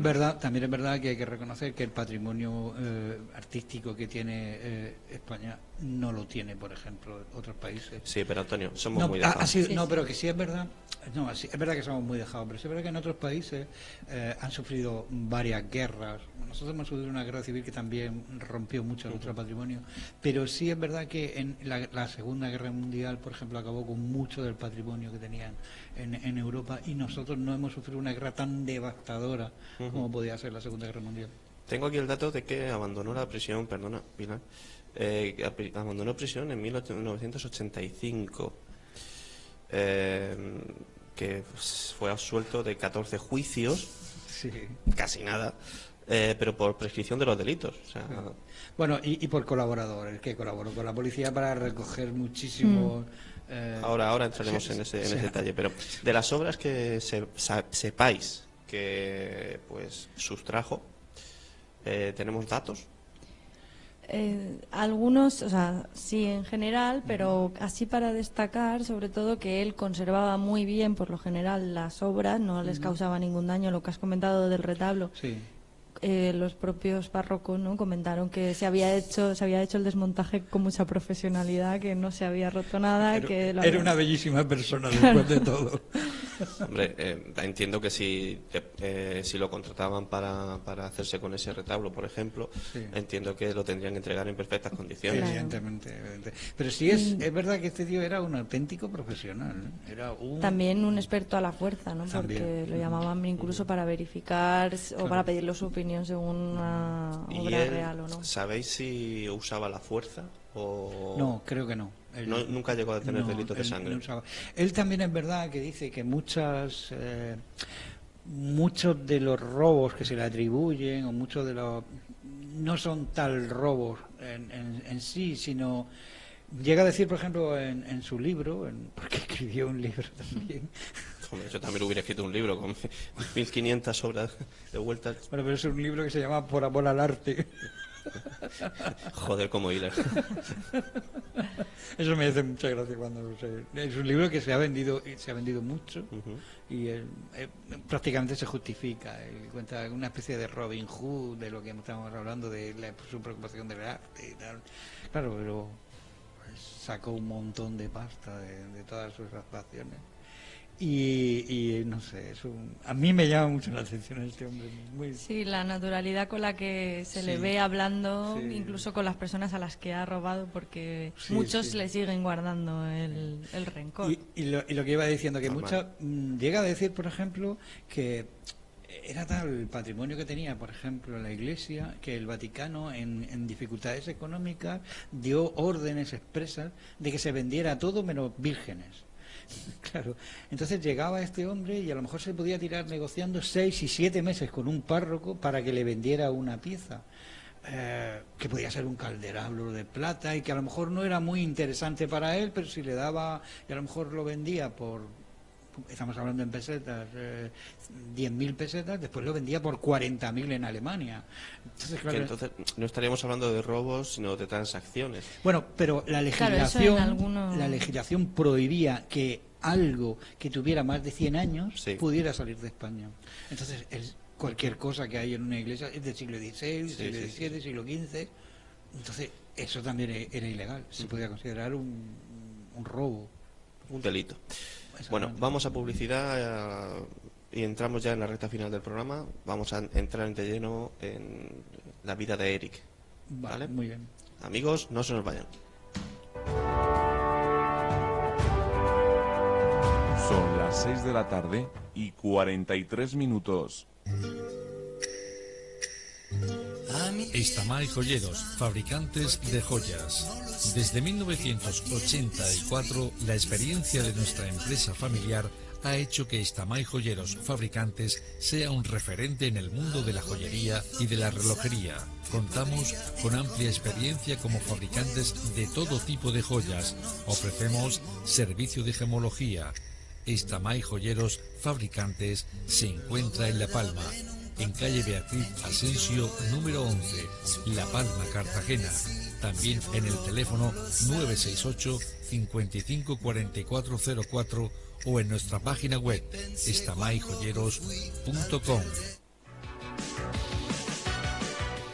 es verdad que hay que reconocer que el patrimonio artístico que tiene España no lo tiene, por ejemplo, otros países. Sí, pero Antonio, somos muy dejados. Pero que sí es verdad. No, sí, es verdad que somos muy dejados, pero sí es verdad que en otros países han sufrido varias guerras. Nosotros hemos sufrido una guerra civil que también rompió mucho nuestro patrimonio, pero sí es verdad que en la Segunda Guerra Mundial, por ejemplo, acabó con mucho del patrimonio que tenían en Europa, y nosotros no hemos sufrido una guerra tan devastadora como podía ser la Segunda Guerra Mundial. Tengo aquí el dato de que abandonó la prisión, perdona, Pilar, abandonó prisión en 1985, que fue absuelto de 14 juicios, casi nada, pero por prescripción de los delitos. O sea, bueno, y por colaborador, el que colaboró con la policía para recoger muchísimos... Ahora entraremos en ese detalle, pero de las obras que sepáis que pues sustrajo, ¿tenemos datos? Algunos, o sea, sí en general, pero así para destacar, sobre todo que él conservaba muy bien, por lo general, las obras, no les causaba ningún daño. Lo que has comentado del retablo. Sí. Los propios párrocos, ¿no?, comentaron que se había hecho el desmontaje con mucha profesionalidad, que no se había roto nada. Era una bellísima persona después de todo. Hombre, entiendo que si lo contrataban para hacerse con ese retablo, por ejemplo, entiendo que lo tendrían que entregar en perfectas condiciones. Evidentemente. Pero sí es verdad que este tío era un auténtico profesional, ¿no? También un experto a la fuerza, ¿no? Porque lo llamaban incluso para verificar o para pedirle su opinión según una obra real o no. ¿Sabéis si usaba la fuerza o...? No, creo que no. Nunca llegó a tener delitos de sangre. Él también es verdad que dice que muchos de los robos que se le atribuyen, o muchos de los... no son tal robos en sí, sino... Llega a decir, por ejemplo, en su libro, porque escribió un libro también... Yo también hubiera escrito un libro con 1500 obras de vueltas. Bueno, pero es un libro que se llama Por amor al arte. Joder, como hilar. Eso me hace mucha gracia cuando es un libro que se ha vendido mucho y prácticamente se justifica. Él cuenta una especie de Robin Hood de lo que estamos hablando, de su preocupación del arte y tal. Claro, pero sacó un montón de pasta de todas sus actuaciones. Y no sé, a mí me llama mucho la atención este hombre. Sí, la naturalidad con la que se le ve hablando, incluso con las personas a las que ha robado, porque muchos le siguen guardando el rencor. Y lo que iba diciendo, que llega a decir, por ejemplo, que era tal el patrimonio que tenía, por ejemplo, la Iglesia, que el Vaticano, en dificultades económicas, dio órdenes expresas de que se vendiera todo menos vírgenes. Claro, entonces llegaba este hombre y a lo mejor se podía tirar negociando 6 y 7 meses con un párroco para que le vendiera una pieza, que podía ser un candelabro de plata y que a lo mejor no era muy interesante para él, pero si le daba, y a lo mejor lo vendía por, estamos hablando en pesetas, 10.000 pesetas, después lo vendía por 40.000 en Alemania. Entonces, claro, entonces no estaríamos hablando de robos, sino de transacciones. Bueno, pero la legislación prohibía que algo que tuviera más de 100 años pudiera salir de España. Entonces, cualquier cosa que hay en una iglesia es del siglo XVI, siglo XVII, siglo XV. Entonces, eso también era ilegal. Se podía considerar un robo. Un delito. Bueno, vamos a publicidad y entramos ya en la recta final del programa. Vamos a entrar de lleno en la vida de Eric. Vale, muy bien. Amigos, no se nos vayan. Son las 6 de la tarde y 43 minutos. Estamay Joyeros, fabricantes de joyas. Desde 1984, la experiencia de nuestra empresa familiar ha hecho que Estamay Joyeros, fabricantes, sea un referente en el mundo de la joyería y de la relojería. Contamos con amplia experiencia como fabricantes de todo tipo de joyas. Ofrecemos servicio de gemología. Estamay Joyeros, fabricantes, se encuentra en La Palma, en calle Beatriz Asensio, número 11, La Palma, Cartagena. También en el teléfono 968 55 4404 o en nuestra página web estamayjoyeros.com.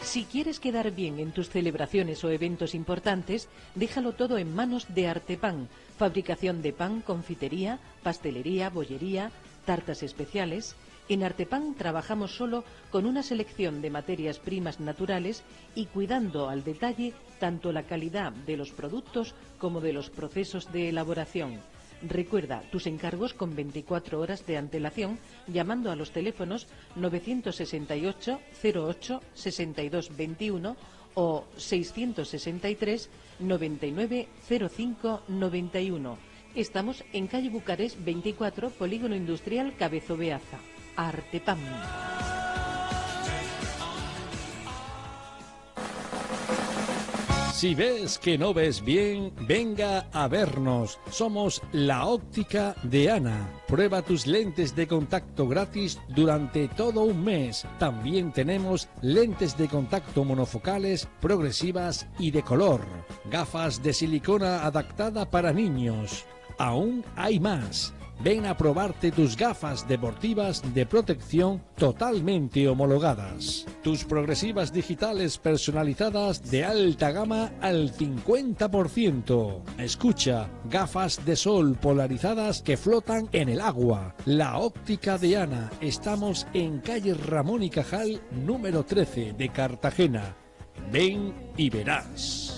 Si quieres quedar bien en tus celebraciones o eventos importantes, déjalo todo en manos de Artepan. Fabricación de pan, confitería, pastelería, bollería, tartas especiales. En Artepan trabajamos solo con una selección de materias primas naturales y cuidando al detalle tanto la calidad de los productos como de los procesos de elaboración. Recuerda tus encargos con 24 horas de antelación llamando a los teléfonos 968 08 62 21 o 663 99 05 91. Estamos en calle Bucarest 24, Polígono Industrial Cabezo Beaza. Artepan. Si ves que no ves bien, venga a vernos. Somos La Óptica de Ana. Prueba tus lentes de contacto gratis durante todo un mes. También tenemos lentes de contacto monofocales, progresivas y de color. Gafas de silicona adaptada para niños. Aún hay más. Ven a probarte tus gafas deportivas de protección totalmente homologadas. Tus progresivas digitales personalizadas de alta gama al 50%. Escucha, gafas de sol polarizadas que flotan en el agua. La Óptica de Ana. Estamos en calle Ramón y Cajal, número 13 de Cartagena. Ven y verás.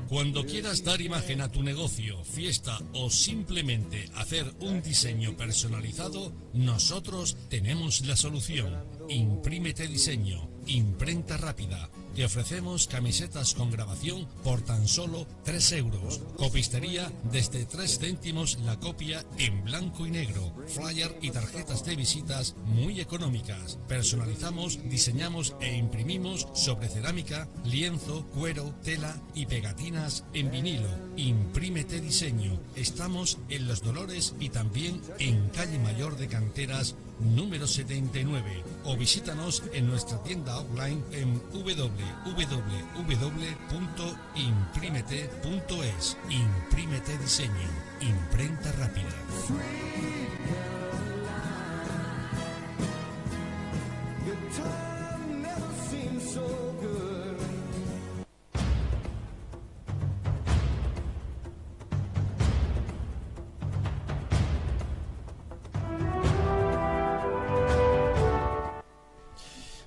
Cuando quieras dar imagen a tu negocio, fiesta o simplemente hacer un diseño personalizado, nosotros tenemos la solución. Imprímete Diseño, imprenta rápida. Te ofrecemos camisetas con grabación por tan solo 3 euros. Copistería desde 3 céntimos la copia en blanco y negro. Flyer y tarjetas de visitas muy económicas. Personalizamos, diseñamos e imprimimos sobre cerámica, lienzo, cuero, tela y pegatinas en vinilo. Imprímete Diseño. Estamos en Los Dolores y también en Calle Mayor de Canteras, número 79. O visítanos en nuestra tienda online en www.imprimete.es. Imprímete Diseño. Imprenta rápida.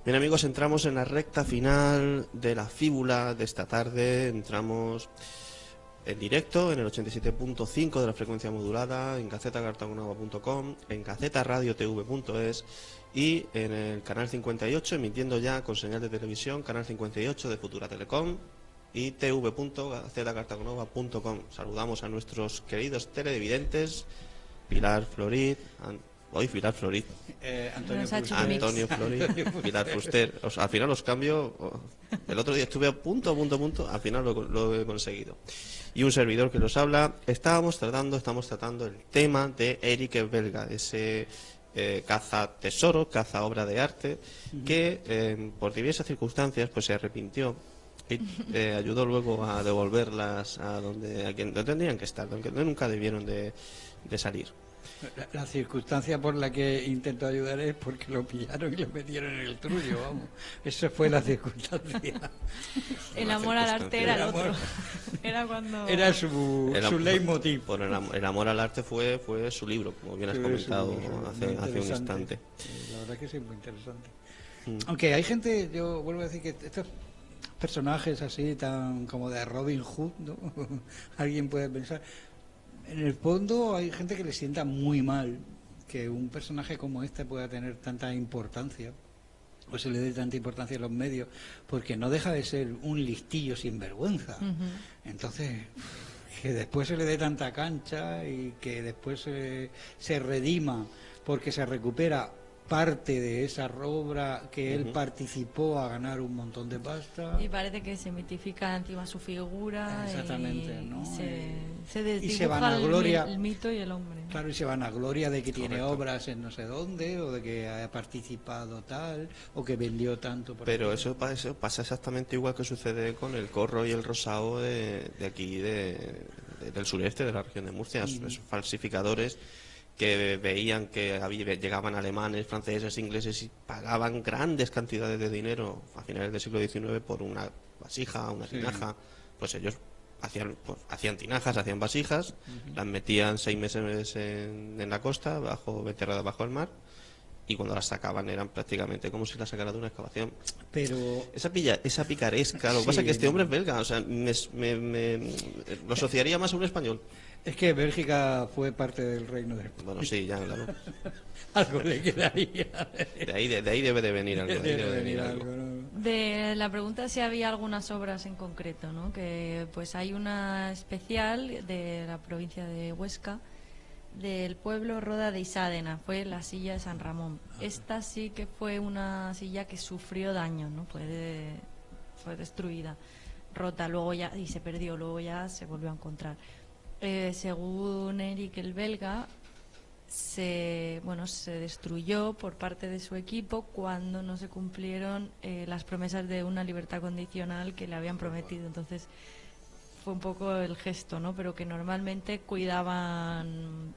Bien, amigos, entramos en la recta final de la fíbula de esta tarde. Entramos en directo en el 87.5 de la frecuencia modulada, en gacetacartagonova.com, en gacetaradiotv.es y en el canal 58, emitiendo ya con señal de televisión, canal 58 de Futura Telecom y tv.gacetacartagonova.com. Saludamos a nuestros queridos televidentes, Pilar Florid, Pilar Florid, Antonio Florid, Pilar Fuster. Al final los cambio. El otro día estuve a punto, al final lo he conseguido. Y un servidor que los habla. Estamos tratando el tema de Eric Belga, ese caza tesoro, caza obra de arte, que por diversas circunstancias pues se arrepintió y ayudó luego a devolverlas a quien tendrían que estar, donde nunca debieron de salir. La circunstancia por la que intentó ayudar es porque lo pillaron y lo metieron en el trullo, vamos. Esa fue la circunstancia. El amor al arte era el otro. Era cuando... Era su leitmotiv. Bueno, el amor al arte fue su libro, como bien has comentado hace un instante. La verdad que sí, muy interesante. Aunque hay gente, yo vuelvo a decir que estos personajes así, tan como de Robin Hood, ¿no? Alguien puede pensar... En el fondo hay gente que le sienta muy mal que un personaje como este pueda tener tanta importancia, o se le dé tanta importancia en los medios, porque no deja de ser un listillo sin vergüenza. Entonces, que después se le dé tanta cancha y que después se redima porque se recupera parte de esa obra que él participó a ganar un montón de pasta. Y parece que se mitifica encima su figura. Exactamente, ¿no? Se desdibuja vanagloria, el mito y el hombre. Claro, y se vanagloria de que tiene obras en no sé dónde, o de que ha participado tal, o que vendió tanto. Pero eso pasa exactamente igual que sucede con el corro y el rosao de aquí, del sureste, de la región de Murcia. Esos falsificadores que veían que llegaban alemanes, franceses, ingleses y pagaban grandes cantidades de dinero a finales del siglo XIX por una vasija, una tinaja. Pues ellos hacían tinajas, hacían vasijas, las metían 6 meses en la costa, enterradas bajo el mar, y cuando las sacaban eran prácticamente como si las sacara de una excavación. Pero esa picaresca, lo que pasa es que este hombre es belga, o sea, lo asociaría más a un español. Es que Bélgica fue parte del reino de... Bueno, sí, ya, claro. Algo le quedaría. De ahí debe de venir algo. De la pregunta si había algunas obras en concreto, ¿no? Que pues hay una especial de la provincia de Huesca, del pueblo Roda de Isádena, fue la silla de San Ramón. Esta sí que fue una silla que sufrió daño, ¿no? Fue destruida, rota, luego ya, y se perdió, luego ya se volvió a encontrar. Según Eric el belga, se destruyó por parte de su equipo cuando no se cumplieron las promesas de una libertad condicional que le habían prometido. Entonces fue un poco el gesto, ¿no? Pero que normalmente cuidaban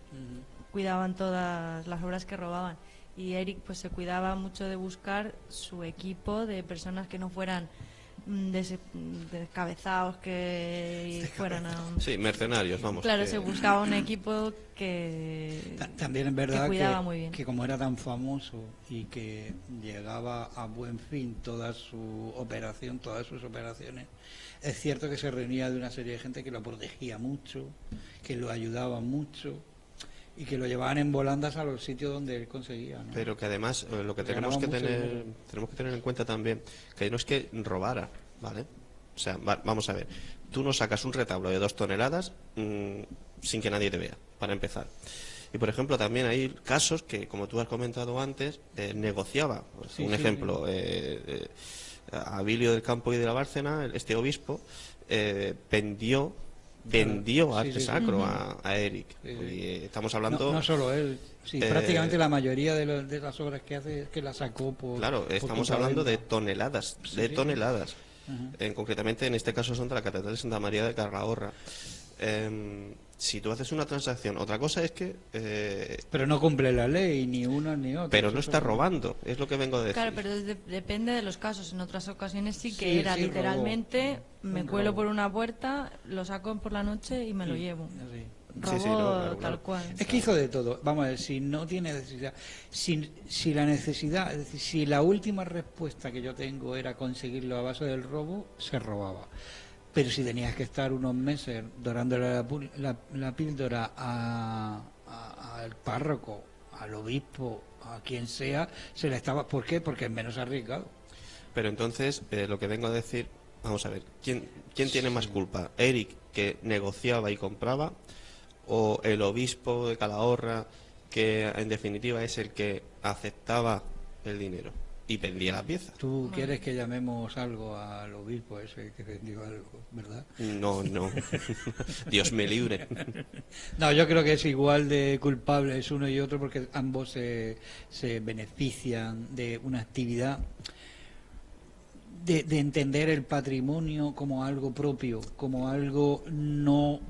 todas las obras que robaban, y Eric pues se cuidaba mucho de buscar su equipo de personas que no fueran descabezados, que fueran sí, mercenarios, vamos. Claro, se buscaba un equipo que también es verdad que cuidaba muy bien. Que como era tan famoso y que llegaba a buen fin todas sus operaciones, es cierto que se reunía de una serie de gente que lo protegía mucho, que lo ayudaba mucho y que lo llevaban en volandas a los sitios donde él conseguía, ¿no? Pero que además lo que tenemos que tener en cuenta también, que no es que robara, ¿vale? O sea, vamos a ver, tú no sacas un retablo de 2 toneladas sin que nadie te vea, para empezar. Y por ejemplo también hay casos que, como tú has comentado antes, negociaba, un ejemplo, Abilio del Campo y de la Bárcena, este obispo, vendió arte sacro a Eric. Y estamos hablando... No solo él, prácticamente la mayoría de las obras que hace que las sacó por... Claro, estamos hablando de toneladas, toneladas. Concretamente en este caso son de la Catedral de Santa María de Calahorra. Si tú haces una transacción, otra cosa es que... pero no cumple la ley, ni una ni otra. Pero no está robando, es lo que vengo a decir. Claro, pero depende de los casos. En otras ocasiones sí que era literalmente, me cuelo por una puerta, lo saco por la noche y me lo llevo. Robo tal cual. Es que hizo de todo. Vamos a ver, si no tiene necesidad, si la necesidad, es decir, si la última respuesta que yo tengo era conseguirlo a base del robo, se robaba. Pero si tenías que estar unos meses dorándole la píldora al párroco, al obispo, a quien sea, se le estaba... ¿Por qué? Porque es menos arriesgado. Pero entonces, lo que vengo a decir, vamos a ver, ¿quién tiene más culpa? ¿Eric, que negociaba y compraba, o el obispo de Calahorra, que en definitiva es el que aceptaba el dinero y vendía la pieza? ¿Tú quieres que llamemos algo al obispo ese que vendió algo, verdad? No. Dios me libre. No, yo creo que es igual de culpables uno y otro, porque ambos se benefician de una actividad de entender el patrimonio como algo propio, como algo no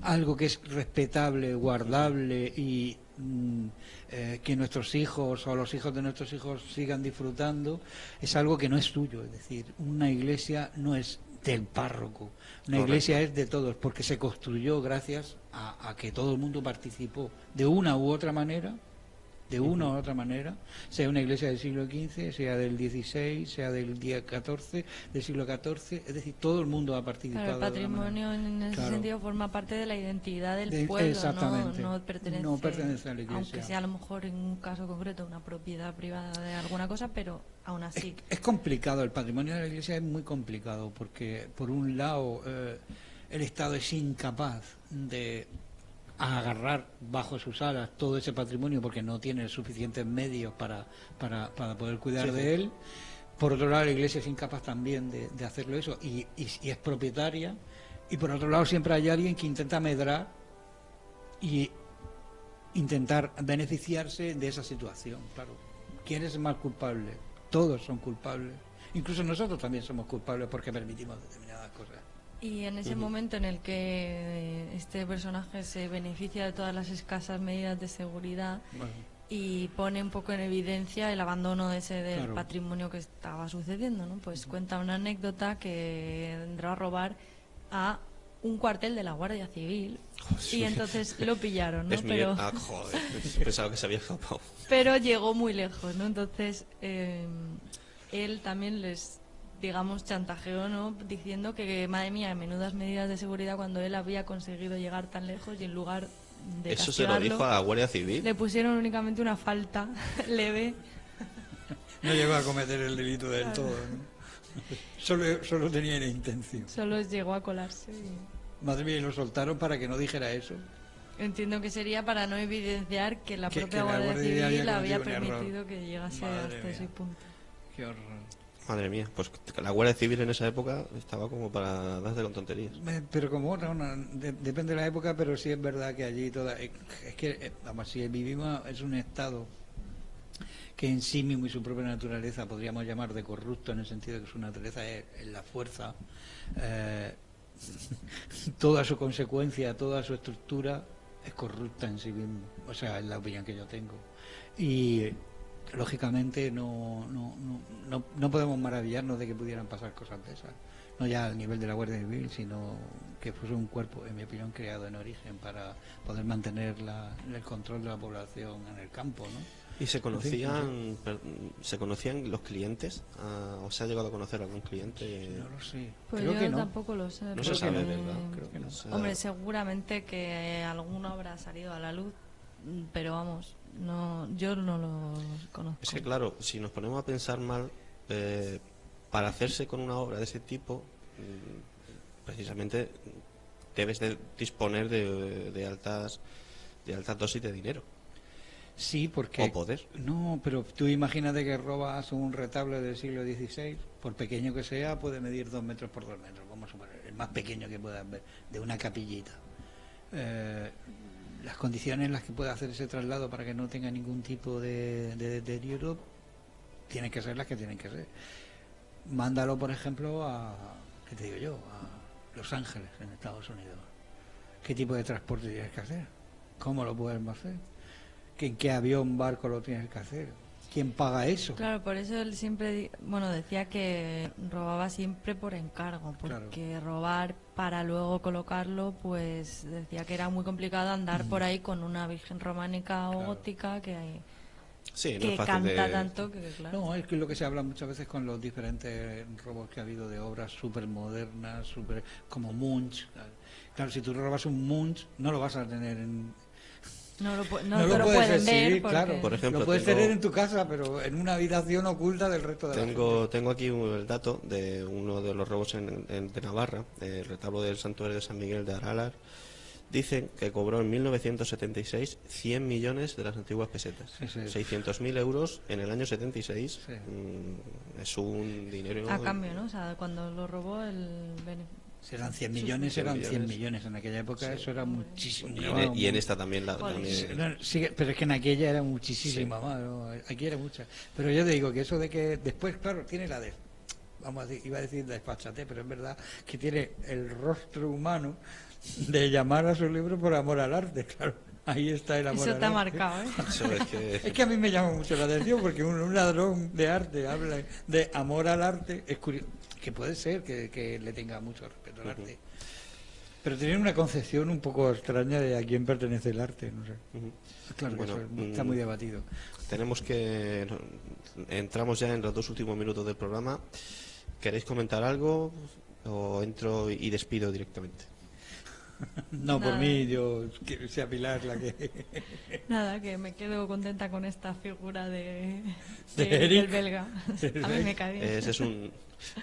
algo que es respetable, guardable y que nuestros hijos o los hijos de nuestros hijos sigan disfrutando, es algo que no es tuyo. Es decir, una iglesia no es del párroco, una iglesia es de todos, porque se construyó gracias a que todo el mundo participó de una u otra manera, sea una iglesia del siglo XV, sea del XVI, sea del día XIV, del siglo XIV, es decir, todo el mundo ha participado. Claro, el patrimonio en ese sentido forma parte de la identidad del pueblo, exactamente. No pertenece a la iglesia. Aunque sea a lo mejor en un caso concreto una propiedad privada de alguna cosa, pero aún así. Es complicado, el patrimonio de la iglesia es muy complicado, porque por un lado el Estado es incapaz de agarrar bajo sus alas todo ese patrimonio porque no tiene suficientes medios para poder cuidar de él. Por otro lado, la iglesia es incapaz también de hacerlo eso y es propietaria. Y por otro lado, siempre hay alguien que intenta medrar y intentar beneficiarse de esa situación. Claro, ¿quién es el más culpable? Todos son culpables. Incluso nosotros también somos culpables porque permitimos determinadas cosas. Y en ese momento en el que este personaje se beneficia de todas las escasas medidas de seguridad y pone un poco en evidencia el abandono del patrimonio que estaba sucediendo, ¿no? Pues cuenta una anécdota que entró a robar a un cuartel de la Guardia Civil y entonces lo pillaron, ¿no? Pero joder, pensaba que se había escapado. Pero llegó muy lejos, ¿no? Entonces él también digamos, chantajeó, ¿no? Diciendo que, madre mía, menudas medidas de seguridad cuando él había conseguido llegar tan lejos y en lugar de ¿Eso se lo dijo a la Guardia Civil? Le pusieron únicamente una falta leve. No llegó a cometer el delito del todo, ¿no? Solo tenía la intención. Solo llegó a colarse. Madre mía, y lo soltaron para que no dijera eso. Entiendo que sería para no evidenciar que la propia Guardia Civil había permitido que llegase hasta ese punto. Qué horror. Madre mía, pues la Guardia Civil en esa época estaba como para darse con tonterías. Pero como depende de la época, pero sí es verdad que allí es que, vamos, si vivimos, es un estado que en sí mismo y su propia naturaleza podríamos llamar de corrupto, en el sentido de que su naturaleza es la fuerza, toda su consecuencia, toda su estructura es corrupta en sí mismo, o sea, es la opinión que yo tengo. Y lógicamente no podemos maravillarnos de que pudieran pasar cosas de esas, no ya al nivel de la Guardia Civil, sino que fuese un cuerpo, en mi opinión, creado en origen para poder mantener el control de la población en el campo, ¿no? ¿Y se conocían los clientes? ¿O se ha llegado a conocer algún cliente? No lo sé. Pues creo yo que no. Tampoco lo sé. No se sabe, ¿verdad? Creo que no. Hombre, seguramente que alguno habrá salido a la luz, pero vamos, yo no lo conozco. Es que claro, si nos ponemos a pensar mal, para hacerse con una obra de ese tipo, precisamente debes de disponer de altas dosis de dinero. Sí, porque... O poder. No, pero tú imagínate que robas un retablo del siglo XVI, por pequeño que sea, puede medir 2 metros por 2 metros, vamos a suponer, el más pequeño que puedas ver, de una capillita. Las condiciones en las que pueda hacer ese traslado para que no tenga ningún tipo de deterioro tienen que ser las que tienen que ser. Mándalo, por ejemplo, ¿qué te digo yo? A Los Ángeles, en Estados Unidos. ¿Qué tipo de transporte tienes que hacer? ¿Cómo lo puedes hacer? ¿En qué avión, barco lo tienes que hacer? ¿Quién paga eso? Claro, por eso él siempre, decía que robaba siempre por encargo, porque robar para luego colocarlo, pues decía que era muy complicado andar por ahí con una virgen románica o gótica que canta tanto que, claro. No, es que lo que se habla muchas veces con los diferentes robos que ha habido de obras súper modernas, como Munch. Claro, si tú robas un Munch, no lo vas a tener en... No lo pueden ver. Sí, claro. Por ejemplo, lo puedes tener en tu casa, pero en una habitación oculta del resto de la gente. Tengo aquí el dato de uno de los robos de Navarra, el retablo del santuario de San Miguel de Aralar. Dicen que cobró en 1976 100 millones de las antiguas pesetas. 600.000 euros en el año 76. Sí. Es un dinero... A cambio, ¿no? O sea, cuando lo robó el beneficio. Eran 100 millones, eran 100 millones en aquella época, sí. Eso era muchísimo. Y en esta también sí, pero es que en aquella era muchísima más, ¿no? Aquí era mucha. Pero yo te digo que eso de que después, claro, tiene vamos a decir, iba a decir desfachatez, pero es verdad que tiene el rostro humano de llamar a su libro Por amor al arte, claro. Ahí está el amor Eso al te ha arte. marcado, ¿eh? Eso es que... Es que a mí me llama mucho la atención porque un ladrón de arte habla de amor al arte. Es curioso, que puede ser que le tenga mucho respeto al arte. Pero tiene una concepción un poco extraña de a quién pertenece el arte, no sé. Claro, que Bueno, eso está muy debatido. Tenemos que... Entramos ya en los 2 últimos minutos del programa. ¿Queréis comentar algo o entro y despido directamente? No, Nada. por mí, yo quiero sea Pilar la que... Nada, que me quedo contenta con esta figura ¿De del Eric? belga. A mí me cae bien.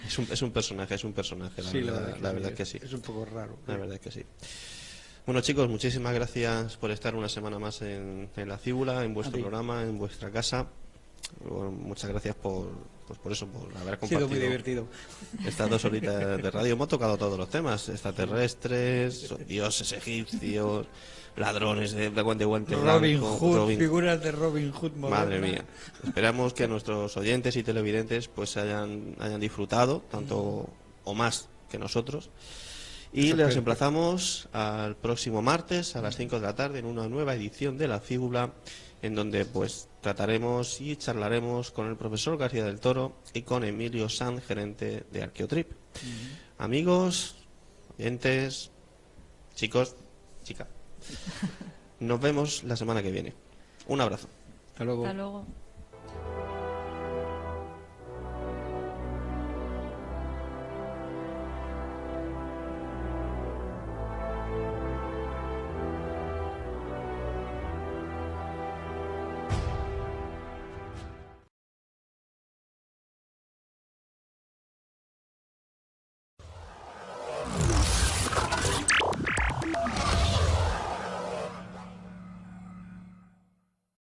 Es un personaje, Sí, la verdad que sí. Es un poco raro. La verdad que sí. Bueno, chicos, muchísimas gracias por estar una semana más en La Fíbula, en vuestro programa, en vuestra casa. Bueno, muchas gracias por eso, por haber compartido. Ha sido muy divertido. Estas 2 horitas de radio. Hemos tocado todos los temas: extraterrestres, dioses egipcios, ladrones de guante Robin blanco, Hood, figuras de Robin Hood moderna. Madre mía. Esperamos que nuestros oyentes y televidentes pues hayan disfrutado tanto o más que nosotros. Y les emplazamos al próximo martes a las 5 de la tarde en una nueva edición de La Fíbula, en donde pues trataremos y charlaremos con el profesor García del Toro y con Emilio Sanz, gerente de Arqueotrip. Amigos, oyentes, chicos, chicas, nos vemos la semana que viene. Un abrazo. Hasta luego. Hasta luego.